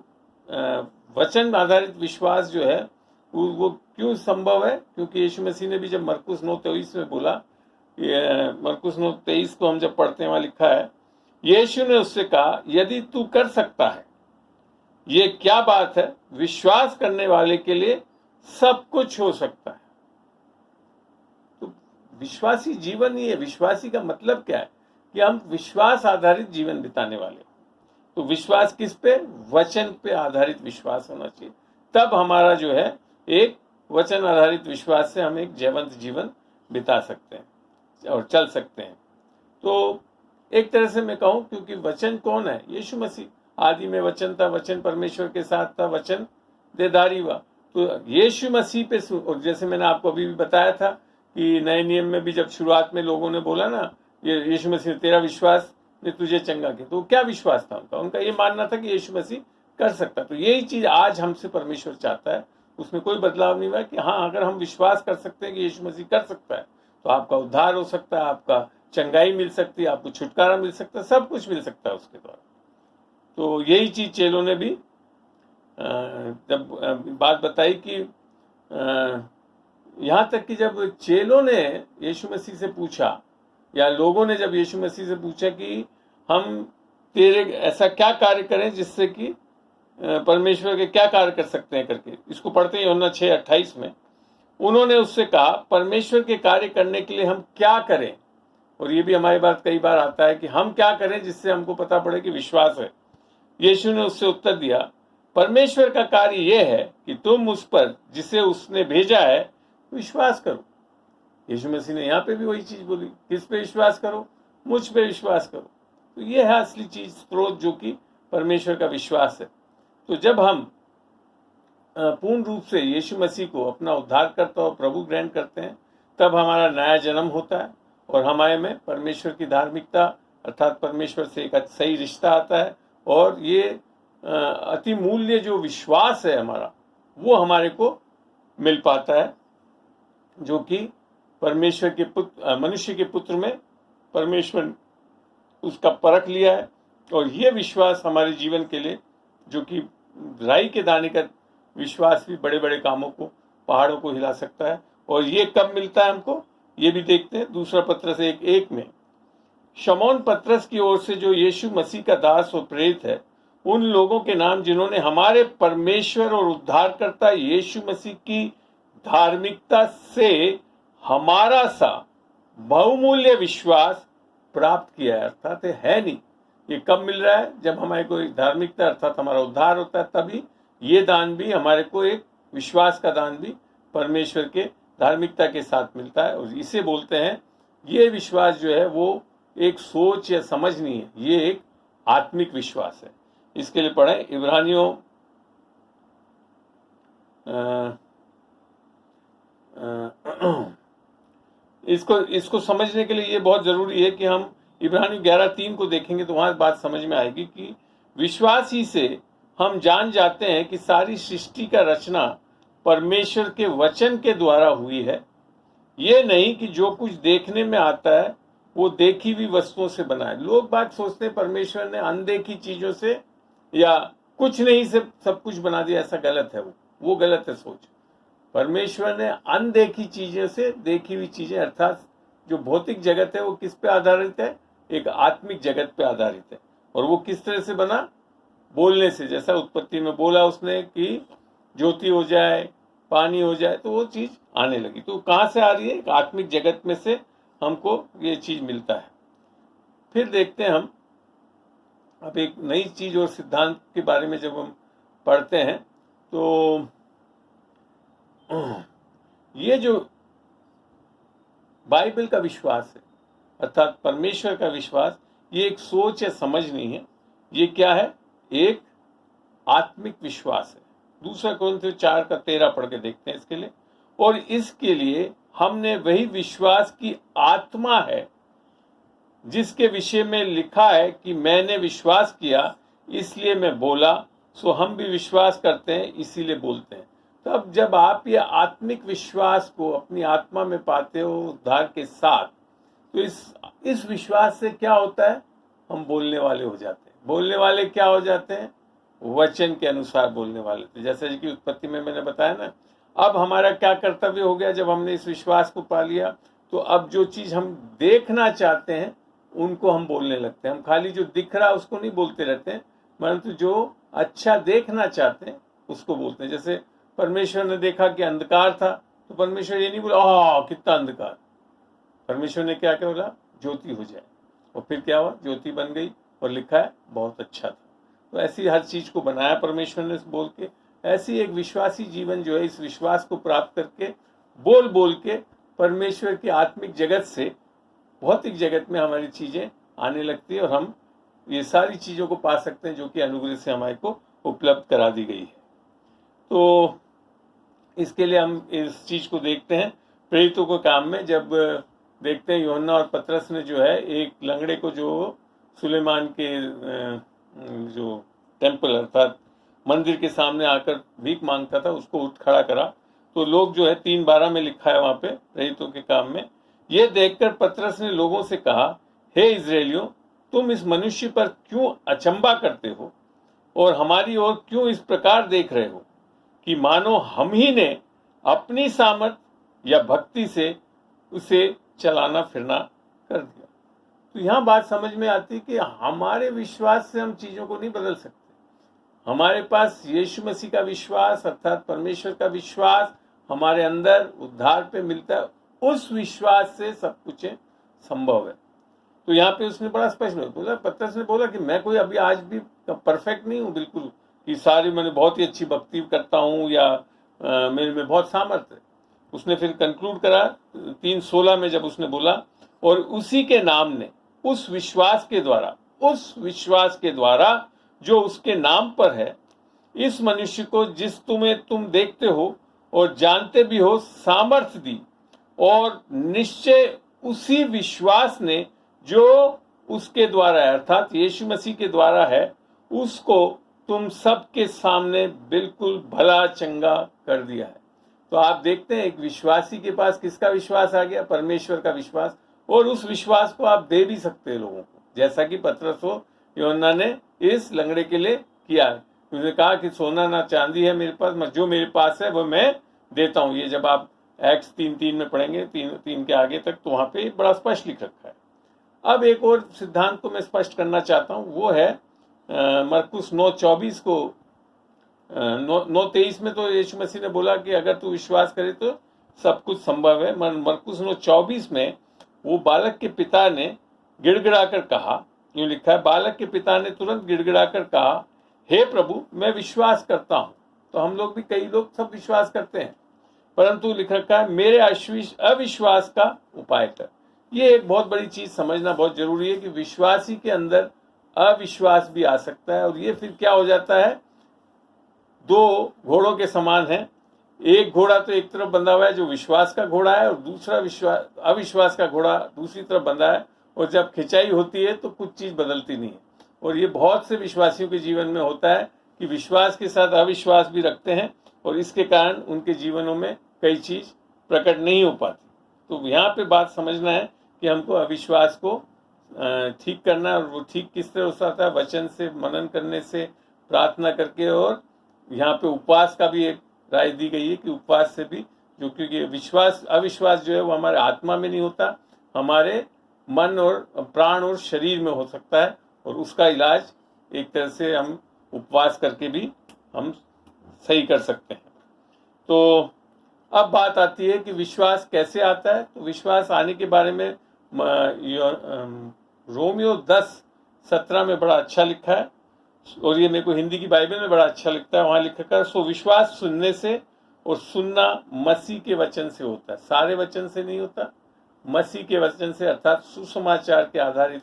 वचन आधारित विश्वास जो है वो क्यों संभव है? क्योंकि यीशु मसीह ने भी जब मरकुस 9:23 में बोला, मरकुस 9:23 को हम जब पढ़ते हैं, वहां लिखा है, यीशु ने उससे कहा, यदि तू कर सकता है, ये क्या बात है, विश्वास करने वाले के लिए सब कुछ हो सकता है। तो विश्वासी जीवन ही है। विश्वासी का मतलब क्या है? कि हम विश्वास आधारित जीवन बिताने वाले। तो विश्वास किस पे? वचन पे आधारित विश्वास होना चाहिए। तब हमारा जो है एक वचन आधारित विश्वास से हम एक जीवंत जीवन बिता सकते हैं और चल सकते हैं। तो एक तरह से मैं कहूं, क्योंकि वचन कौन है? यीशु मसीह। आदि में वचन था, वचन परमेश्वर के साथ था, वचन देहधारी हुआ। तो यीशु मसीह पे, और जैसे मैंने आपको अभी भी बताया था कि नए नियम में भी जब शुरुआत में लोगों ने बोला ना, ये यीशु मसीह तेरा विश्वास ने तुझे चंगा किया, तो क्या विश्वास था उनका? उनका ये मानना था कि यीशु मसीह कर सकता। तो यही चीज आज हमसे परमेश्वर चाहता है, उसमें कोई बदलाव नहीं हुआ कि हाँ, अगर हम विश्वास कर सकते हैं कि यीशु मसीह कर सकता है, तो आपका उद्धार हो सकता है, आपका चंगाई मिल सकती है, आपको छुटकारा मिल सकता है, सब कुछ मिल सकता है उसके द्वारा। तो यही चीज चेलों ने भी जब बात बताई कि यहाँ तक कि जब चेलों ने यीशु मसीह से पूछा, या लोगों ने जब यीशु मसीह से पूछा कि हम तेरे ऐसा क्या कार्य करें जिससे कि परमेश्वर के क्या कार्य कर सकते हैं करके, इसको पढ़ते हैं यूहन्ना 6:28 में, उन्होंने उससे कहा, परमेश्वर के कार्य करने के लिए हम क्या करें? और ये भी हमारी बात कई बार आता है कि हम क्या करें जिससे हमको पता पड़े कि विश्वास है। यीशु ने उससे उत्तर दिया, परमेश्वर का कार्य यह है कि तुम उस पर जिसे उसने भेजा है विश्वास करो। यीशु मसीह ने यहाँ पे भी वही चीज बोली, किस पे विश्वास करो? मुझ पे विश्वास करो। तो ये है असली चीज, स्रोत, जो कि परमेश्वर का विश्वास है। तो जब हम पूर्ण रूप से यीशु मसीह को अपना उद्धारकर्ता और प्रभु ग्रहण करते हैं, तब हमारा नया जन्म होता है, और हमारे में परमेश्वर की धार्मिकता अर्थात परमेश्वर से एक सही रिश्ता आता है, और ये अति मूल्य जो विश्वास है हमारा, वो हमारे को मिल पाता है, जो कि परमेश्वर के पुत्र, मनुष्य के पुत्र में परमेश्वर उसका परख लिया है। और ये विश्वास हमारे जीवन के लिए, जो कि राई के दाने का विश्वास भी बड़े बड़े कामों को, पहाड़ों को हिला सकता है। और ये कब मिलता है हमको, ये भी देखते हैं। दूसरा पत्रस 1:1 में, शमौन पत्रस की ओर से, जो यीशु मसीह का दास और प्रेरित है, उन लोगों के नाम जिन्होंने हमारे परमेश्वर और उद्धारकर्ता यीशु मसीह की धार्मिकता से हमारा सा बहुमूल्य विश्वास प्राप्त किया है। अर्थात है नहीं, ये कब मिल रहा है? जब हमारे को धार्मिकता अर्थात हमारा उद्धार होता है, तभी ये दान भी हमारे को, एक विश्वास का दान भी परमेश्वर के धार्मिकता के साथ मिलता है। और इसे बोलते हैं, ये विश्वास जो है वो एक सोच या समझ नहीं है, ये एक आत्मिक विश्वास है। इसके लिए पढ़ें इब्रानियों इसको समझने के लिए ये बहुत जरूरी है कि हम इब्रानियों 11:3 को देखेंगे, तो वहां बात समझ में आएगी कि विश्वास ही से हम जान जाते हैं कि सारी सृष्टि का रचना परमेश्वर के वचन के द्वारा हुई है। ये नहीं कि जो कुछ देखने में आता है वो देखी हुई वस्तुओं से बना है। लोग बात सोचते हैं परमेश्वर ने अनदेखी चीजों से या कुछ नहीं से सब कुछ बना दिया, ऐसा गलत है। वो गलत है सोच। परमेश्वर ने अनदेखी चीजों से देखी हुई चीजें, अर्थात जो भौतिक जगत है वो किस पे आधारित है? एक आत्मिक जगत पे आधारित है। और वो किस तरह से बना? बोलने से। जैसा उत्पत्ति में बोला उसने कि ज्योति हो जाए, पानी हो जाए, तो वो चीज आने लगी। तो कहां से आ रही है? एक आत्मिक जगत में से हमको ये चीज मिलता है। फिर देखते हैं हम अब एक नई चीज और सिद्धांत के बारे में जब हम पढ़ते हैं तो ये जो बाइबल का विश्वास है, अर्थात परमेश्वर का विश्वास, ये एक सोच या समझ नहीं है। ये क्या है? एक आत्मिक विश्वास है। दूसरा कोरिन्थियों 4:13 पढ़ के देखते हैं इसके लिए। और इसके लिए हमने वही विश्वास की आत्मा है जिसके विषय में लिखा है कि मैंने विश्वास किया इसलिए मैं बोला, सो हम भी विश्वास करते हैं इसीलिए बोलते हैं। तो अब जब आप ये आत्मिक विश्वास को अपनी आत्मा में पाते हो उद्धार के साथ, तो इस विश्वास से क्या होता है? हम बोलने वाले हो जाते हैं। बोलने वाले क्या हो जाते हैं? वचन के अनुसार बोलने वाले थे। जैसे कि उत्पत्ति में मैंने बताया ना, अब हमारा क्या कर्तव्य हो गया जब हमने इस विश्वास को पा लिया? तो अब जो चीज हम देखना चाहते हैं उनको हम बोलने लगते हैं। हम खाली जो दिख रहा उसको नहीं बोलते रहते हैं, परंतु जो अच्छा देखना चाहते हैं उसको बोलते हैं। जैसे परमेश्वर ने देखा कि अंधकार था, तो परमेश्वर ये नहीं बोला कितना अंधकार। परमेश्वर ने क्या क्या बोला? ज्योति हो जाए। और फिर क्या हुआ? ज्योति बन गई और लिखा है बहुत अच्छा था। तो ऐसी हर चीज को बनाया परमेश्वर ने बोल के। ऐसी एक विश्वासी जीवन जो है, इस विश्वास को प्राप्त करके बोल बोल के परमेश्वर की आत्मिक जगत से भौतिक जगत में हमारी चीजें आने लगती है और हम ये सारी चीजों को पा सकते हैं जो कि अनुग्रह से हमारे को उपलब्ध करा दी गई है। तो इसके लिए हम इस चीज को देखते हैं प्रेरितों के काम में। जब देखते हैं यूहन्ना और पतरस ने जो है एक लंगड़े को, जो सुलेमान के जो टेम्पल अर्थात मंदिर के सामने आकर भीख मांगता था, उसको उठ खड़ा करा। तो लोग जो है 3:12 में लिखा है वहां पे प्रेरितों के काम में, ये देखकर पतरस ने लोगों से कहा, हे इजराइलियों, तुम इस मनुष्य पर क्यों अचंबा करते हो और हमारी ओर क्यों इस प्रकार देख रहे हो कि मानो हम ही ने अपनी सामर्थ या भक्ति से उसे चलाना फिरना कर दिया। तो यहां बात समझ में आती कि हमारे विश्वास से हम चीजों को नहीं बदल सकते। हमारे पास यीशु मसीह का विश्वास अर्थात परमेश्वर का विश्वास हमारे अंदर उद्धार पे मिलता है। उस विश्वास से सब कुछ संभव है। तो यहाँ पे उसने बड़ा स्पष्ट बोला, पतरस ने बोला कि मैं कोई अभी आज भी परफेक्ट नहीं हूँ बिल्कुल, कि सारी मैंने बहुत ही अच्छी भक्ति करता हूँ या मेरे में बहुत सामर्थ्य है। उसने फिर कंक्लूड करा 3:16 में जब उसने बोला, और उसी के नाम ने उस विश्वास के द्वारा जो उसके नाम पर है, इस मनुष्य को जिस तुम्हें तुम देखते हो और जानते भी हो सामर्थ्य दी। और निश्चय उसी विश्वास ने जो उसके द्वारा है अर्थात यीशु मसीह के द्वारा है, उसको तुम सबके सामने बिल्कुल भला चंगा कर दिया है। तो आप देखते हैं एक विश्वासी के पास किसका विश्वास आ गया? परमेश्वर का विश्वास। और उस विश्वास को आप दे भी सकते हैं लोगों को, जैसा कि पतरस हो यूहन्ना ने इस लंगड़े के लिए किया है। उसने कहा कि सोना ना चांदी है मेरे पास, जो मेरे पास है वो मैं देता हूँ। ये जब आप एक्स 3:3 में पढ़ेंगे, 3 के आगे तक, तो वहां पे बड़ा स्पष्ट लिख रखा है। अब एक और सिद्धांत को मैं स्पष्ट करना चाहता हूँ, वो है मरकुस 9:24 को 9:23 में तो यीशु मसीह ने बोला कि अगर तू विश्वास करे तो सब कुछ संभव है। मरकुस 9:24 में वो बालक के पिता ने गिड़गिड़ाकर कहा, यूं लिखा है, बालक के पिता ने तुरंत गिड़गिड़ाकर कहा, हे प्रभु मैं विश्वास करता हूं। तो हम लोग भी, कई लोग सब विश्वास करते हैं, परंतु लिख रखा है मेरे अविश्वास का उपाय कर। ये एक बहुत बड़ी चीज समझना बहुत जरूरी है कि विश्वासी के अंदर अविश्वास भी आ सकता है। और ये फिर क्या हो जाता है? 2 घोड़ों के समान है। एक घोड़ा तो एक तरफ बंधा हुआ है जो विश्वास का घोड़ा है, और दूसरा अविश्वास का घोड़ा दूसरी तरफ बंधा है। और जब खिंचाई होती है तो कुछ चीज बदलती नहीं है। और ये बहुत से विश्वासियों के जीवन में होता है कि विश्वास के साथ अविश्वास भी रखते हैं, और इसके कारण उनके जीवनों में कई चीज प्रकट नहीं हो पाती। तो यहाँ पे बात समझना है कि हमको अविश्वास को ठीक करना है। और वो ठीक किस तरह हो सकता है? वचन से, मनन करने से, प्रार्थना करके, और यहाँ पे उपवास का भी एक राय दी गई है कि उपवास से भी, जो क्योंकि अविश्वास जो है वो हमारे आत्मा में नहीं होता, हमारे मन और प्राण और शरीर में हो सकता है, और उसका इलाज एक तरह से हम उपवास करके भी हम सही कर सकते हैं। तो अब बात आती है कि विश्वास कैसे आता है। तो विश्वास आने के बारे में रोमियो 10:17 में बड़ा अच्छा लिखा है, और ये मेरे को हिंदी की बाइबल में बड़ा अच्छा लगता है। वहां लिखा है, सो विश्वास सुनने से, और सुनना मसीह के वचन से होता है। सारे वचन से नहीं होता, मसीह के वचन से, अर्थात सुसमाचार के आधारित,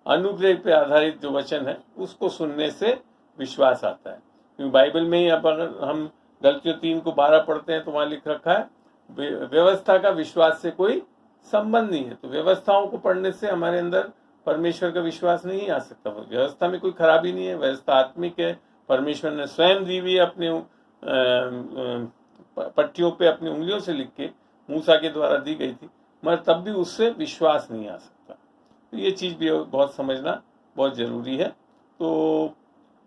अनुग्रह पे आधारित जो वचन है उसको सुनने से विश्वास आता है। क्योंकि बाइबल में ही अब अगर हम गलतियों 3:12 पढ़ते हैं तो वहां लिख रखा है, व्यवस्था का विश्वास से कोई संबंध नहीं है। तो व्यवस्थाओं को पढ़ने से हमारे अंदर परमेश्वर का विश्वास नहीं आ सकता। व्यवस्था में कोई खराबी नहीं है, व्यवस्था आत्मिक है, परमेश्वर ने स्वयं दी हुई अपने पट्टियों पे अपनी उंगलियों से लिख के मूसा के द्वारा दी गई थी, मगर तब भी उससे विश्वास नहीं आ सकता। तो ये चीज भी बहुत समझना बहुत जरूरी है। तो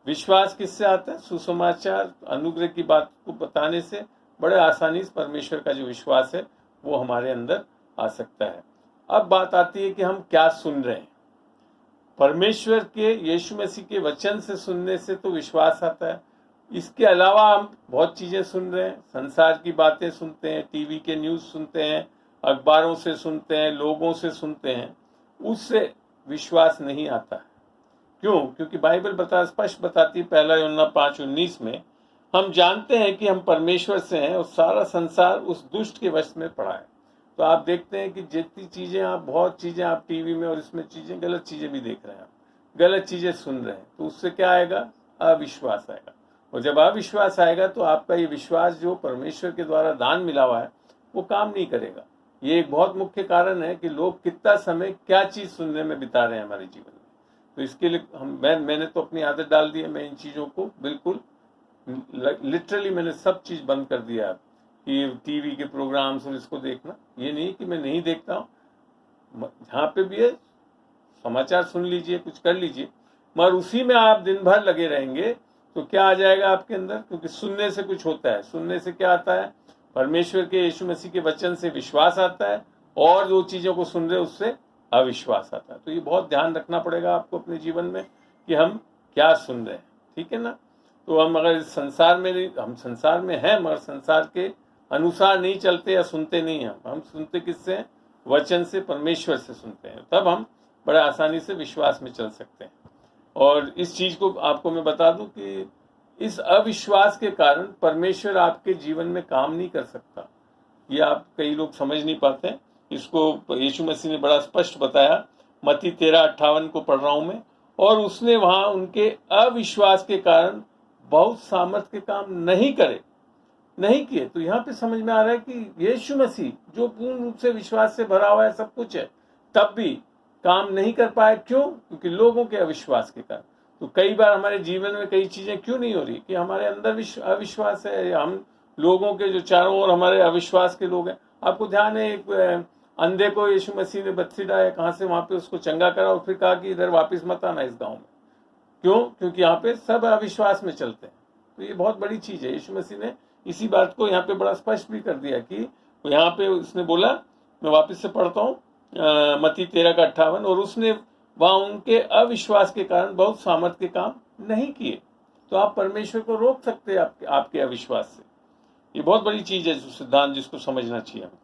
विश्वास किससे आता है? सुसमाचार, अनुग्रह की बात को बताने से बड़े आसानी से परमेश्वर का जो विश्वास है वो हमारे अंदर आ सकता है। अब बात आती है कि हम क्या सुन रहे हैं। परमेश्वर के, यीशु मसीह के वचन से सुनने से तो विश्वास आता है। इसके अलावा हम बहुत चीजें सुन रहे हैं, संसार की बातें सुनते हैं, टीवी के न्यूज सुनते हैं, अखबारों से सुनते हैं, लोगों से सुनते हैं, उससे विश्वास नहीं आता है। क्यों? क्योंकि बाइबल स्पष्ट बताती है, 1 यूहन्ना 5:19 में, हम जानते हैं कि हम परमेश्वर से हैं और सारा संसार उस दुष्ट के वश में पड़ा है। तो आप देखते हैं कि जितनी चीजें आप, बहुत चीजें आप टीवी में और इसमें चीजें, गलत चीजें भी देख रहे हैं, गलत चीजें सुन रहे हैं, तो उससे क्या आएगा? अविश्वास आएगा। और जब अविश्वास आएगा तो आपका ये विश्वास जो परमेश्वर के द्वारा दान मिला हुआ है वो काम नहीं करेगा। ये एक बहुत मुख्य कारण है कि लोग कितना समय क्या चीज सुनने में बिता रहे हैं हमारे जीवन में। तो इसके लिए मैंने तो अपनी आदत डाल दी है, मैं इन चीजों को बिल्कुल लिटरली मैंने सब चीज बंद कर दिया है कि टीवी के प्रोग्राम्स और इसको देखना। ये नहीं कि मैं नहीं देखता हूँ, जहाँ पे भी है समाचार सुन लीजिए, कुछ कर लीजिए, मगर उसी में आप दिन भर लगे रहेंगे तो क्या आ जाएगा आपके अंदर? क्योंकि सुनने से कुछ होता है। सुनने से क्या आता है? परमेश्वर के, यीशु मसीह के वचन से विश्वास आता है, और जो चीजों को सुन रहे उससे अविश्वास आता है। तो ये बहुत ध्यान रखना पड़ेगा आपको अपने जीवन में कि हम क्या सुन रहे हैं, ठीक है ना? तो हम अगर इस संसार में नहीं, हम संसार में हैं मगर संसार के अनुसार नहीं चलते या सुनते नहीं हैं। हम सुनते किससे हैं? वचन से, परमेश्वर से सुनते हैं। तब हम बड़े आसानी से विश्वास में चल सकते हैं। और इस चीज को आपको मैं बता दूं कि इस अविश्वास के कारण परमेश्वर आपके जीवन में काम नहीं कर सकता। ये आप कई लोग समझ नहीं पाते हैं। इसको यीशु मसीह ने बड़ा स्पष्ट बताया। मत्ती 13:58 को पढ़ रहा हूं मैं, और उसने वहां उनके अविश्वास के कारण बहुत सामर्थ के काम नहीं किए। तो यहाँ पे समझ में आ रहा है कि यीशु मसीह जो पूर्ण रूप से विश्वास से भरा हुआ है, सब कुछ है, तब भी काम नहीं कर पाए। क्यों? क्योंकि लोगों के अविश्वास के कारण। तो कई बार हमारे जीवन में कई चीजें क्यों नहीं हो रही? कि हमारे अंदर अविश्वास है, या हम लोगों के जो चारों ओर हमारे अविश्वास के लोग हैं। आपको ध्यान है, एक अंधे को यीशु मसीह ने बत्सीडा है कहाँ से, वहां पे उसको चंगा करा और फिर कहा कि इधर वापस मत आना इस गांव में। क्यों? क्योंकि यहाँ पे सब अविश्वास में चलते हैं। तो ये बहुत बड़ी चीज है। यीशु मसीह ने इसी बात को यहाँ पे बड़ा स्पष्ट भी कर दिया कि यहाँ पे उसने बोला, मैं वापस से पढ़ता हूँ, मत्ती 13:58, और उसने वहां उनके अविश्वास के कारण बहुत सामर्थ के काम नहीं किए। तो आप परमेश्वर को रोक सकते हैं आपके अविश्वास से। ये बहुत बड़ी चीज है, सिद्धांत जिसको समझना चाहिए हमको।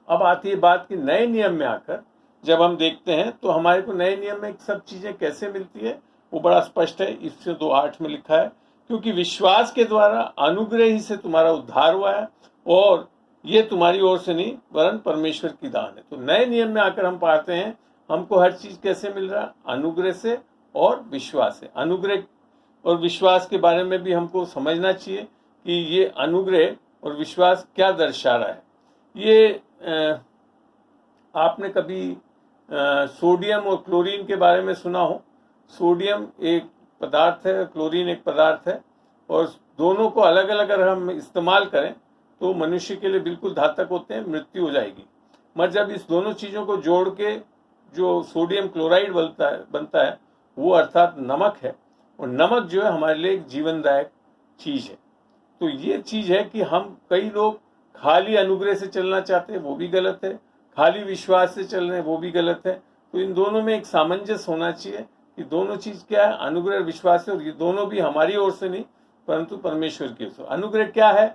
अब आती है बात कि नए नियम में आकर जब हम देखते हैं तो हमारे को नए नियम में सब चीजें कैसे मिलती है, वो बड़ा स्पष्ट है। इससे 2:8 में लिखा है, क्योंकि विश्वास के द्वारा अनुग्रह ही से तुम्हारा उद्धार हुआ है, और ये तुम्हारी ओर से नहीं वरन परमेश्वर की दान है। तो नए नियम में आकर हम पाते हैं हमको हर चीज कैसे मिल रहा है? अनुग्रह से और विश्वास से। अनुग्रह और विश्वास के बारे में भी हमको समझना चाहिए कि ये अनुग्रह और विश्वास क्या दर्शा रहा है। ये आपने कभी सोडियम और क्लोरीन के बारे में सुना हो? सोडियम एक पदार्थ है, क्लोरीन एक पदार्थ है, और दोनों को अलग अलग अगर हम इस्तेमाल करें तो मनुष्य के लिए बिल्कुल घातक होते हैं, मृत्यु हो जाएगी। मगर जब इस दोनों चीज़ों को जोड़ के जो सोडियम क्लोराइड बनता है वो अर्थात नमक है, और नमक जो है हमारे लिए एक जीवनदायक चीज़ है। तो ये चीज़ है कि हम कई लोग खाली अनुग्रह से चलना चाहते हैं, वो भी गलत है, खाली विश्वास से चल रहे हैं, वो भी गलत है। तो इन दोनों में एक सामंजस्य होना चाहिए कि दोनों चीज़ क्या है, अनुग्रह और विश्वास है, और ये दोनों भी हमारी ओर से नहीं परंतु परमेश्वर की ओर से। अनुग्रह क्या है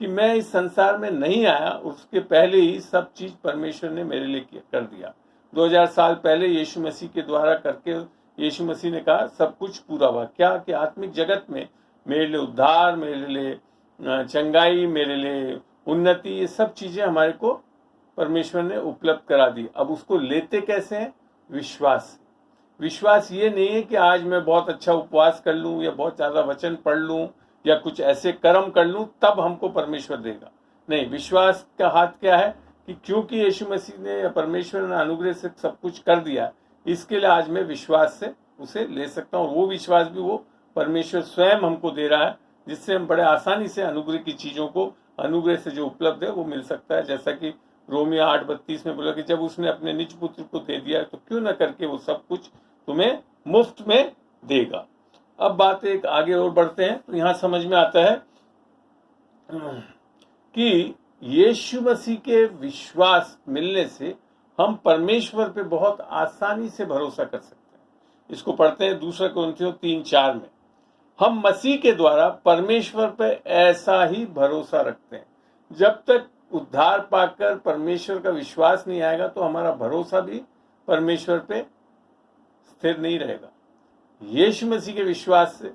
कि मैं इस संसार में नहीं आया, उसके पहले ही सब चीज़ परमेश्वर ने मेरे लिए कर दिया। 2000 साल पहले यीशु मसीह के द्वारा करके यीशु मसीह ने कहा सब कुछ पूरा हुआ। क्या कि आत्मिक जगत में मेरे लिए उद्धार, मेरे लिए चंगाई, मेरे लिए उन्नति, ये सब चीज़ें हमारे को परमेश्वर ने उपलब्ध करा दी। अब उसको लेते कैसे हैं? विश्वास से। विश्वास ये नहीं है कि आज मैं बहुत अच्छा उपवास कर लूँ या बहुत ज़्यादा वचन पढ़ लूँ या कुछ ऐसे कर्म कर लूँ तब हमको परमेश्वर देगा। नहीं, विश्वास का हाथ क्या है कि क्योंकि यीशु मसीह ने या परमेश्वर ने अनुग्रह से सब कुछ कर दिया, इसके लिए आज मैं विश्वास से उसे ले सकता हूँ। वो विश्वास भी वो परमेश्वर स्वयं हमको दे रहा है, जिससे हम बड़े आसानी से अनुग्रह की चीज़ों को, अनुग्रह से जो उपलब्ध है वो मिल सकता है। जैसा कि रोमियो 8:32 में बोला कि जब उसने अपने निज पुत्र को दे दिया तो क्यों न करके वो सब कुछ तुम्हें मुफ्त में देगा। अब बात एक आगे और बढ़ते हैं तो यहाँ समझ में आता है कि यीशु मसीह के विश्वास मिलने से हम परमेश्वर पे बहुत आसानी से भरोसा कर सकते हैं। इसको पढ़ते हैं 2 कुरिन्थियों 3:4 में। हम मसीह के द्वारा परमेश्वर पे ऐसा ही भरोसा रखते हैं। जब तक उद्धार पाकर परमेश्वर का विश्वास नहीं आएगा तो हमारा भरोसा भी परमेश्वर पे स्थिर नहीं रहेगा। यीशु मसीह के विश्वास से,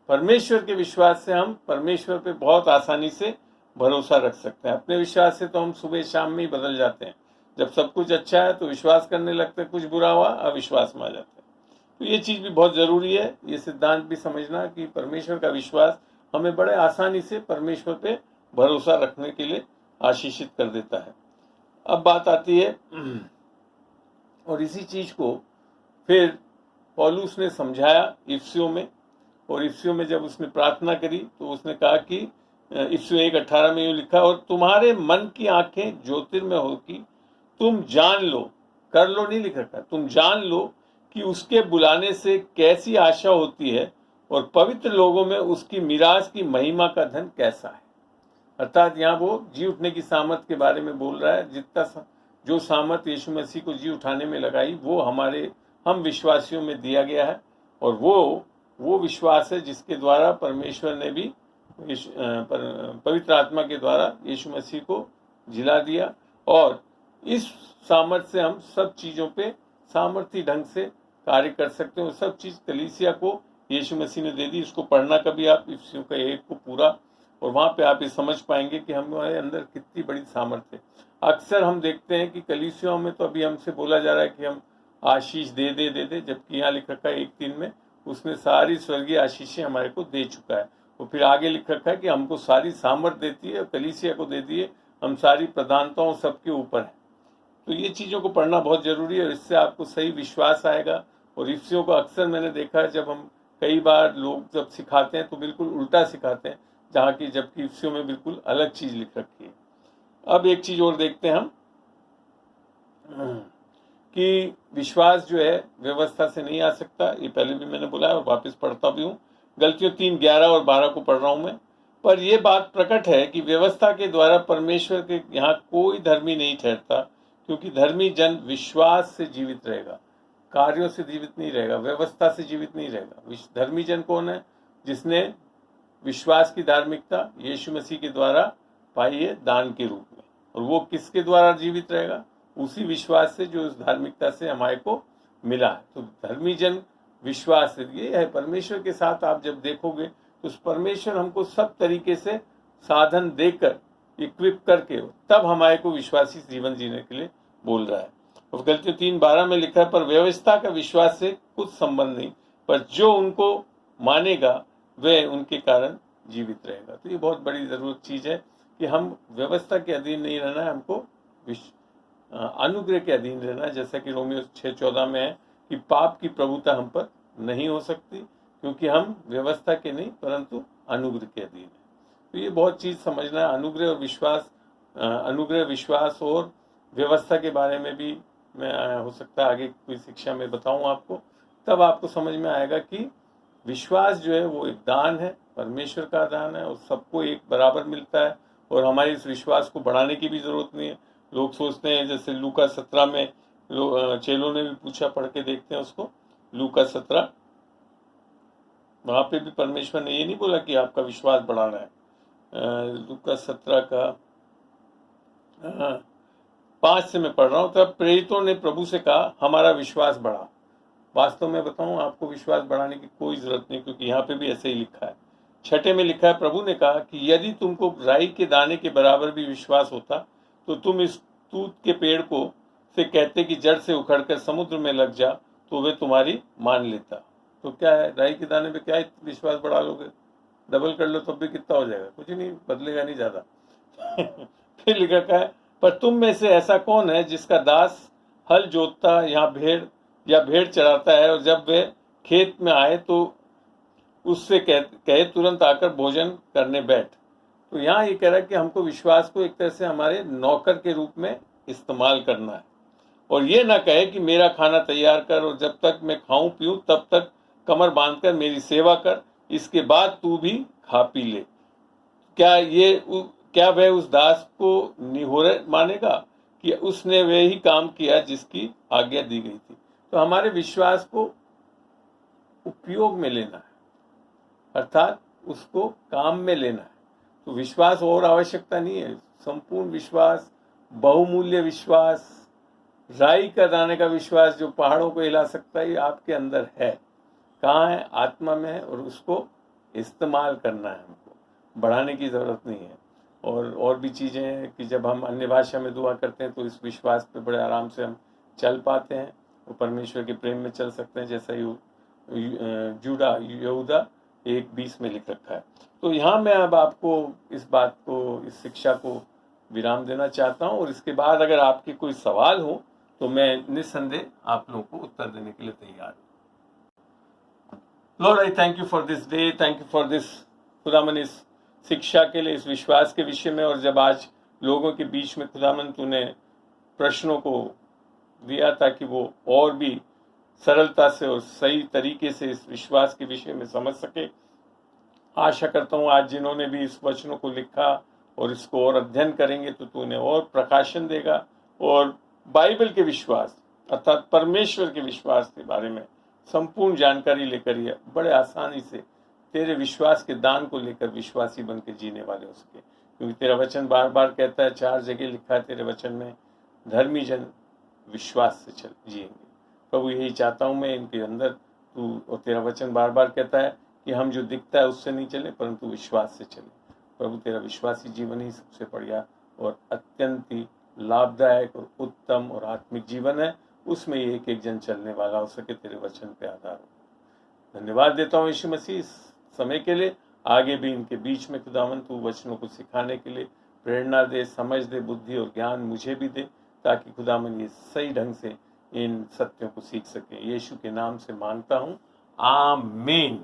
परमेश्वर के विश्वास से हम परमेश्वर पे बहुत आसानी से भरोसा रख सकते हैं। अपने विश्वास से तो हम सुबह शाम में ही बदल जाते हैं। जब सब कुछ अच्छा है तो विश्वास करने लगते हैं, कुछ बुरा हुआ अविश्वास में आ जाते हैं। तो ये चीज़ भी बहुत ज़रूरी है, ये सिद्धांत भी समझना कि परमेश्वर का विश्वास हमें बड़े आसानी से परमेश्वर पे भरोसा रखने के लिए आशीषित कर देता है। अब बात आती है और इसी चीज़ को फिर पौलुस ने समझाया इफिसियों में, और इफिसियों में जब उसने प्रार्थना करी तो उसने कहा कि इफिसियों 1:18 में यूँ लिखा, और तुम्हारे मन की आंखें ज्योतिर्मय हो कि तुम जान लो, कर लो नहीं लिख रखा, तुम जान लो कि उसके बुलाने से कैसी आशा होती है और पवित्र लोगों में उसकी मिराज की महिमा का धन कैसा है। अर्थात यहाँ वो जी उठने की सामर्थ के बारे में बोल रहा है। जितना जो सामर्थ यीशु मसीह को जी उठाने में लगाई वो हम विश्वासियों में दिया गया है, और वो विश्वास है जिसके द्वारा परमेश्वर ने भी पवित्र आत्मा के द्वारा यीशु मसीह को जिला दिया, और इस सामर्थ से हम सब चीज़ों पे सामर्थी ढंग से कार्य कर सकते हैं। और सब चीज़ कलीसिया को यीशु मसीह ने दे दी। इसको पढ़ना कभी आप इफिसियों का 1 को पूरा, और वहाँ पे आप ये समझ पाएंगे कि हमारे अंदर कितनी बड़ी सामर्थ्य है। अक्सर हम देखते हैं कि कलीसियाओं में तो अभी हमसे बोला जा रहा है कि हम आशीष दे दे, जबकि यहाँ लिख रखा है 1:3 में उसने सारी स्वर्गीय आशीषें हमारे को दे चुका है। और फिर आगे लिख रखा है कि हमको सारी सामर्थ देती है, कलीसिया को दे दिए, हम सारी प्रधानताओं सबके ऊपर है। तो ये चीज़ों को पढ़ना बहुत ज़रूरी है, और इससे आपको सही विश्वास आएगा। और इफिसियों को अक्सर मैंने देखा है, जब हम कई बार लोग जब सिखाते हैं तो बिल्कुल उल्टा सिखाते हैं, जहाँ की जबकि इफिसियों में बिल्कुल अलग चीज़ लिख रखी है। अब एक चीज़ और देखते हैं हम कि विश्वास जो है व्यवस्था से नहीं आ सकता। ये पहले भी मैंने बोला है और वापस पढ़ता भी हूँ। गलतियों 3:11 और 12 को पढ़ रहा हूँ मैं। पर यह बात प्रकट है कि व्यवस्था के द्वारा परमेश्वर के यहाँ कोई धर्मी नहीं ठहरता, क्योंकि धर्मी जन विश्वास से जीवित रहेगा, कार्यों से जीवित नहीं रहेगा, व्यवस्था से जीवित नहीं रहेगा। धर्मी जन कौन है? जिसने विश्वास की धार्मिकता यीशु मसीह के द्वारा पाई है दान के रूप में। और वो किसके द्वारा जीवित रहेगा? उसी विश्वास से जो उस धार्मिकता से हमारे को मिला है। तो धर्मी जन विश्वास से, ये है परमेश्वर के साथ आप जब देखोगे तो उस परमेश्वर हमको सब तरीके से साधन देकर इक्विप करके तब हमारे को विश्वासी जीवन जीने के लिए बोल रहा है। और गलतियों 3:12 में लिखा है, पर व्यवस्था का विश्वास से कुछ संबंध नहीं, पर जो उनको मानेगा वह उनके कारण जीवित रहेगा। तो ये बहुत बड़ी जरूरत चीज है कि हम व्यवस्था के अधीन नहीं रहना है, हमको अनुग्रह के अधीन रहना है। जैसा कि रोमियो 6:14 में है कि पाप की प्रभुता हम पर नहीं हो सकती, क्योंकि हम व्यवस्था के नहीं परंतु अनुग्रह के अधीन है। तो ये बहुत चीज समझना है। अनुग्रह और विश्वास, अनुग्रह, विश्वास और व्यवस्था के बारे में भी मैं हो सकता है आगे कोई शिक्षा में बताऊं आपको, तब आपको समझ में आएगा कि विश्वास जो है वो एक दान है, परमेश्वर का दान है और सबको एक बराबर मिलता है। और हमारे इस विश्वास को बढ़ाने की भी जरूरत नहीं है। लोग सोचते हैं, जैसे लूका 17 में चेलों ने भी पूछा, पढ़ के देखते हैं उसको, लूका 17, वहां पे भी परमेश्वर ने ये नहीं बोला कि आपका विश्वास बढ़ाना है। लूका 17 का 5 से मैं पढ़ रहा हूं। तब प्रेरितों ने प्रभु से कहा, हमारा विश्वास बढ़ा। वास्तव में बताऊं, आपको विश्वास बढ़ाने की कोई जरूरत नहीं, क्योंकि यहाँ पे भी ऐसे ही लिखा है। 6 में लिखा है, प्रभु ने कहा कि यदि तुमको राई के दाने के बराबर भी विश्वास होता तो तुम इस तूत के पेड़ को से कहते कि जड़ से उखड़कर समुद्र में लग जा, तो वे तुम्हारी मान लेता। तो क्या है, राई के दाने पे क्या विश्वास बढ़ा लोगे? डबल कर लो तब भी कितना हो जाएगा? कुछ नहीं, बदलेगा नहीं ज्यादा। फिर लिखा है, पर तुम में से ऐसा कौन है जिसका दास हल जोतता या भेड़ चराता है, और जब वे खेत में आए तो उससे कहे तुरंत आकर भोजन करने बैठ। तो यहाँ ये कह रहा है कि हमको विश्वास को एक तरह से हमारे नौकर के रूप में इस्तेमाल करना है, और ये ना कहे कि मेरा खाना तैयार कर और जब तक मैं खाऊं पीऊं तब तक कमर बांधकर मेरी सेवा कर, इसके बाद तू भी खा पी ले। क्या वह उस दास को निहोरे मानेगा कि उसने वह ही काम किया जिसकी आज्ञा दी गई थी? तो हमारे विश्वास को उपयोग में लेना है, अर्थात उसको काम में लेना है। तो विश्वास और आवश्यकता नहीं है। संपूर्ण विश्वास, बहुमूल्य विश्वास, राई का दाने का विश्वास जो पहाड़ों को हिला सकता है, ये आपके अंदर है। कहाँ है? आत्मा में है, और उसको इस्तेमाल करना है। हमको बढ़ाने की जरूरत नहीं है। और भी चीजें हैं कि जब हम अन्य भाषा में दुआ करते हैं तो इस विश्वास पे बड़े आराम से हम चल पाते हैं और परमेश्वर के प्रेम में चल सकते हैं, जैसा यहूदा 1:20 में लिख रखा है। तो यहाँ मैं अब आपको इस शिक्षा को विराम देना चाहता हूँ, और इसके बाद अगर आपके कोई सवाल हो तो मैं निस्संदेह आप लोगों को उत्तर देने के लिए तैयार हूँ। Lord, I thank you for this day, thank you for this खुदावन, इस शिक्षा के लिए, इस विश्वास के विषय में। और जब आज लोगों के बीच में खुदावन तूने प्रश्नों को दिया ताकि वो और भी सरलता से और सही तरीके से इस विश्वास के विषय में समझ सके, आशा करता हूँ आज जिन्होंने भी इस वचनों को लिखा और इसको और अध्ययन करेंगे तो तू उन्हें और प्रकाशन देगा, और बाइबल के विश्वास अर्थात परमेश्वर के विश्वास के बारे में संपूर्ण जानकारी लेकर ये बड़े आसानी से तेरे विश्वास के दान को लेकर विश्वासी बन के जीने वाले हो सके। क्योंकि तेरा वचन बार बार कहता है, 4 जगह लिखा है तेरे वचन में, धर्मी जन विश्वास से जिएंगे। प्रभु यही चाहता हूँ मैं इनके अंदर तू, और तेरा वचन बार बार कहता है कि हम जो दिखता है उससे नहीं चले परंतु विश्वास से चले। प्रभु तेरा विश्वासी जीवन ही सबसे बढ़िया और अत्यंत ही लाभदायक और उत्तम और आत्मिक जीवन है, उसमें एक एक जन चलने वाला हो सके, तेरे वचन पे आधार हो। धन्यवाद देता हूँ यीशु मसीह इस समय के लिए। आगे भी इनके बीच में खुदावन तू वचनों को सिखाने के लिए प्रेरणा दे, समझ दे, बुद्धि और ज्ञान मुझे भी दे, ताकि खुदावन ये सही ढंग से इन सत्यों को सीख सके। यीशु के नाम से मांगता हूँ, आमीन।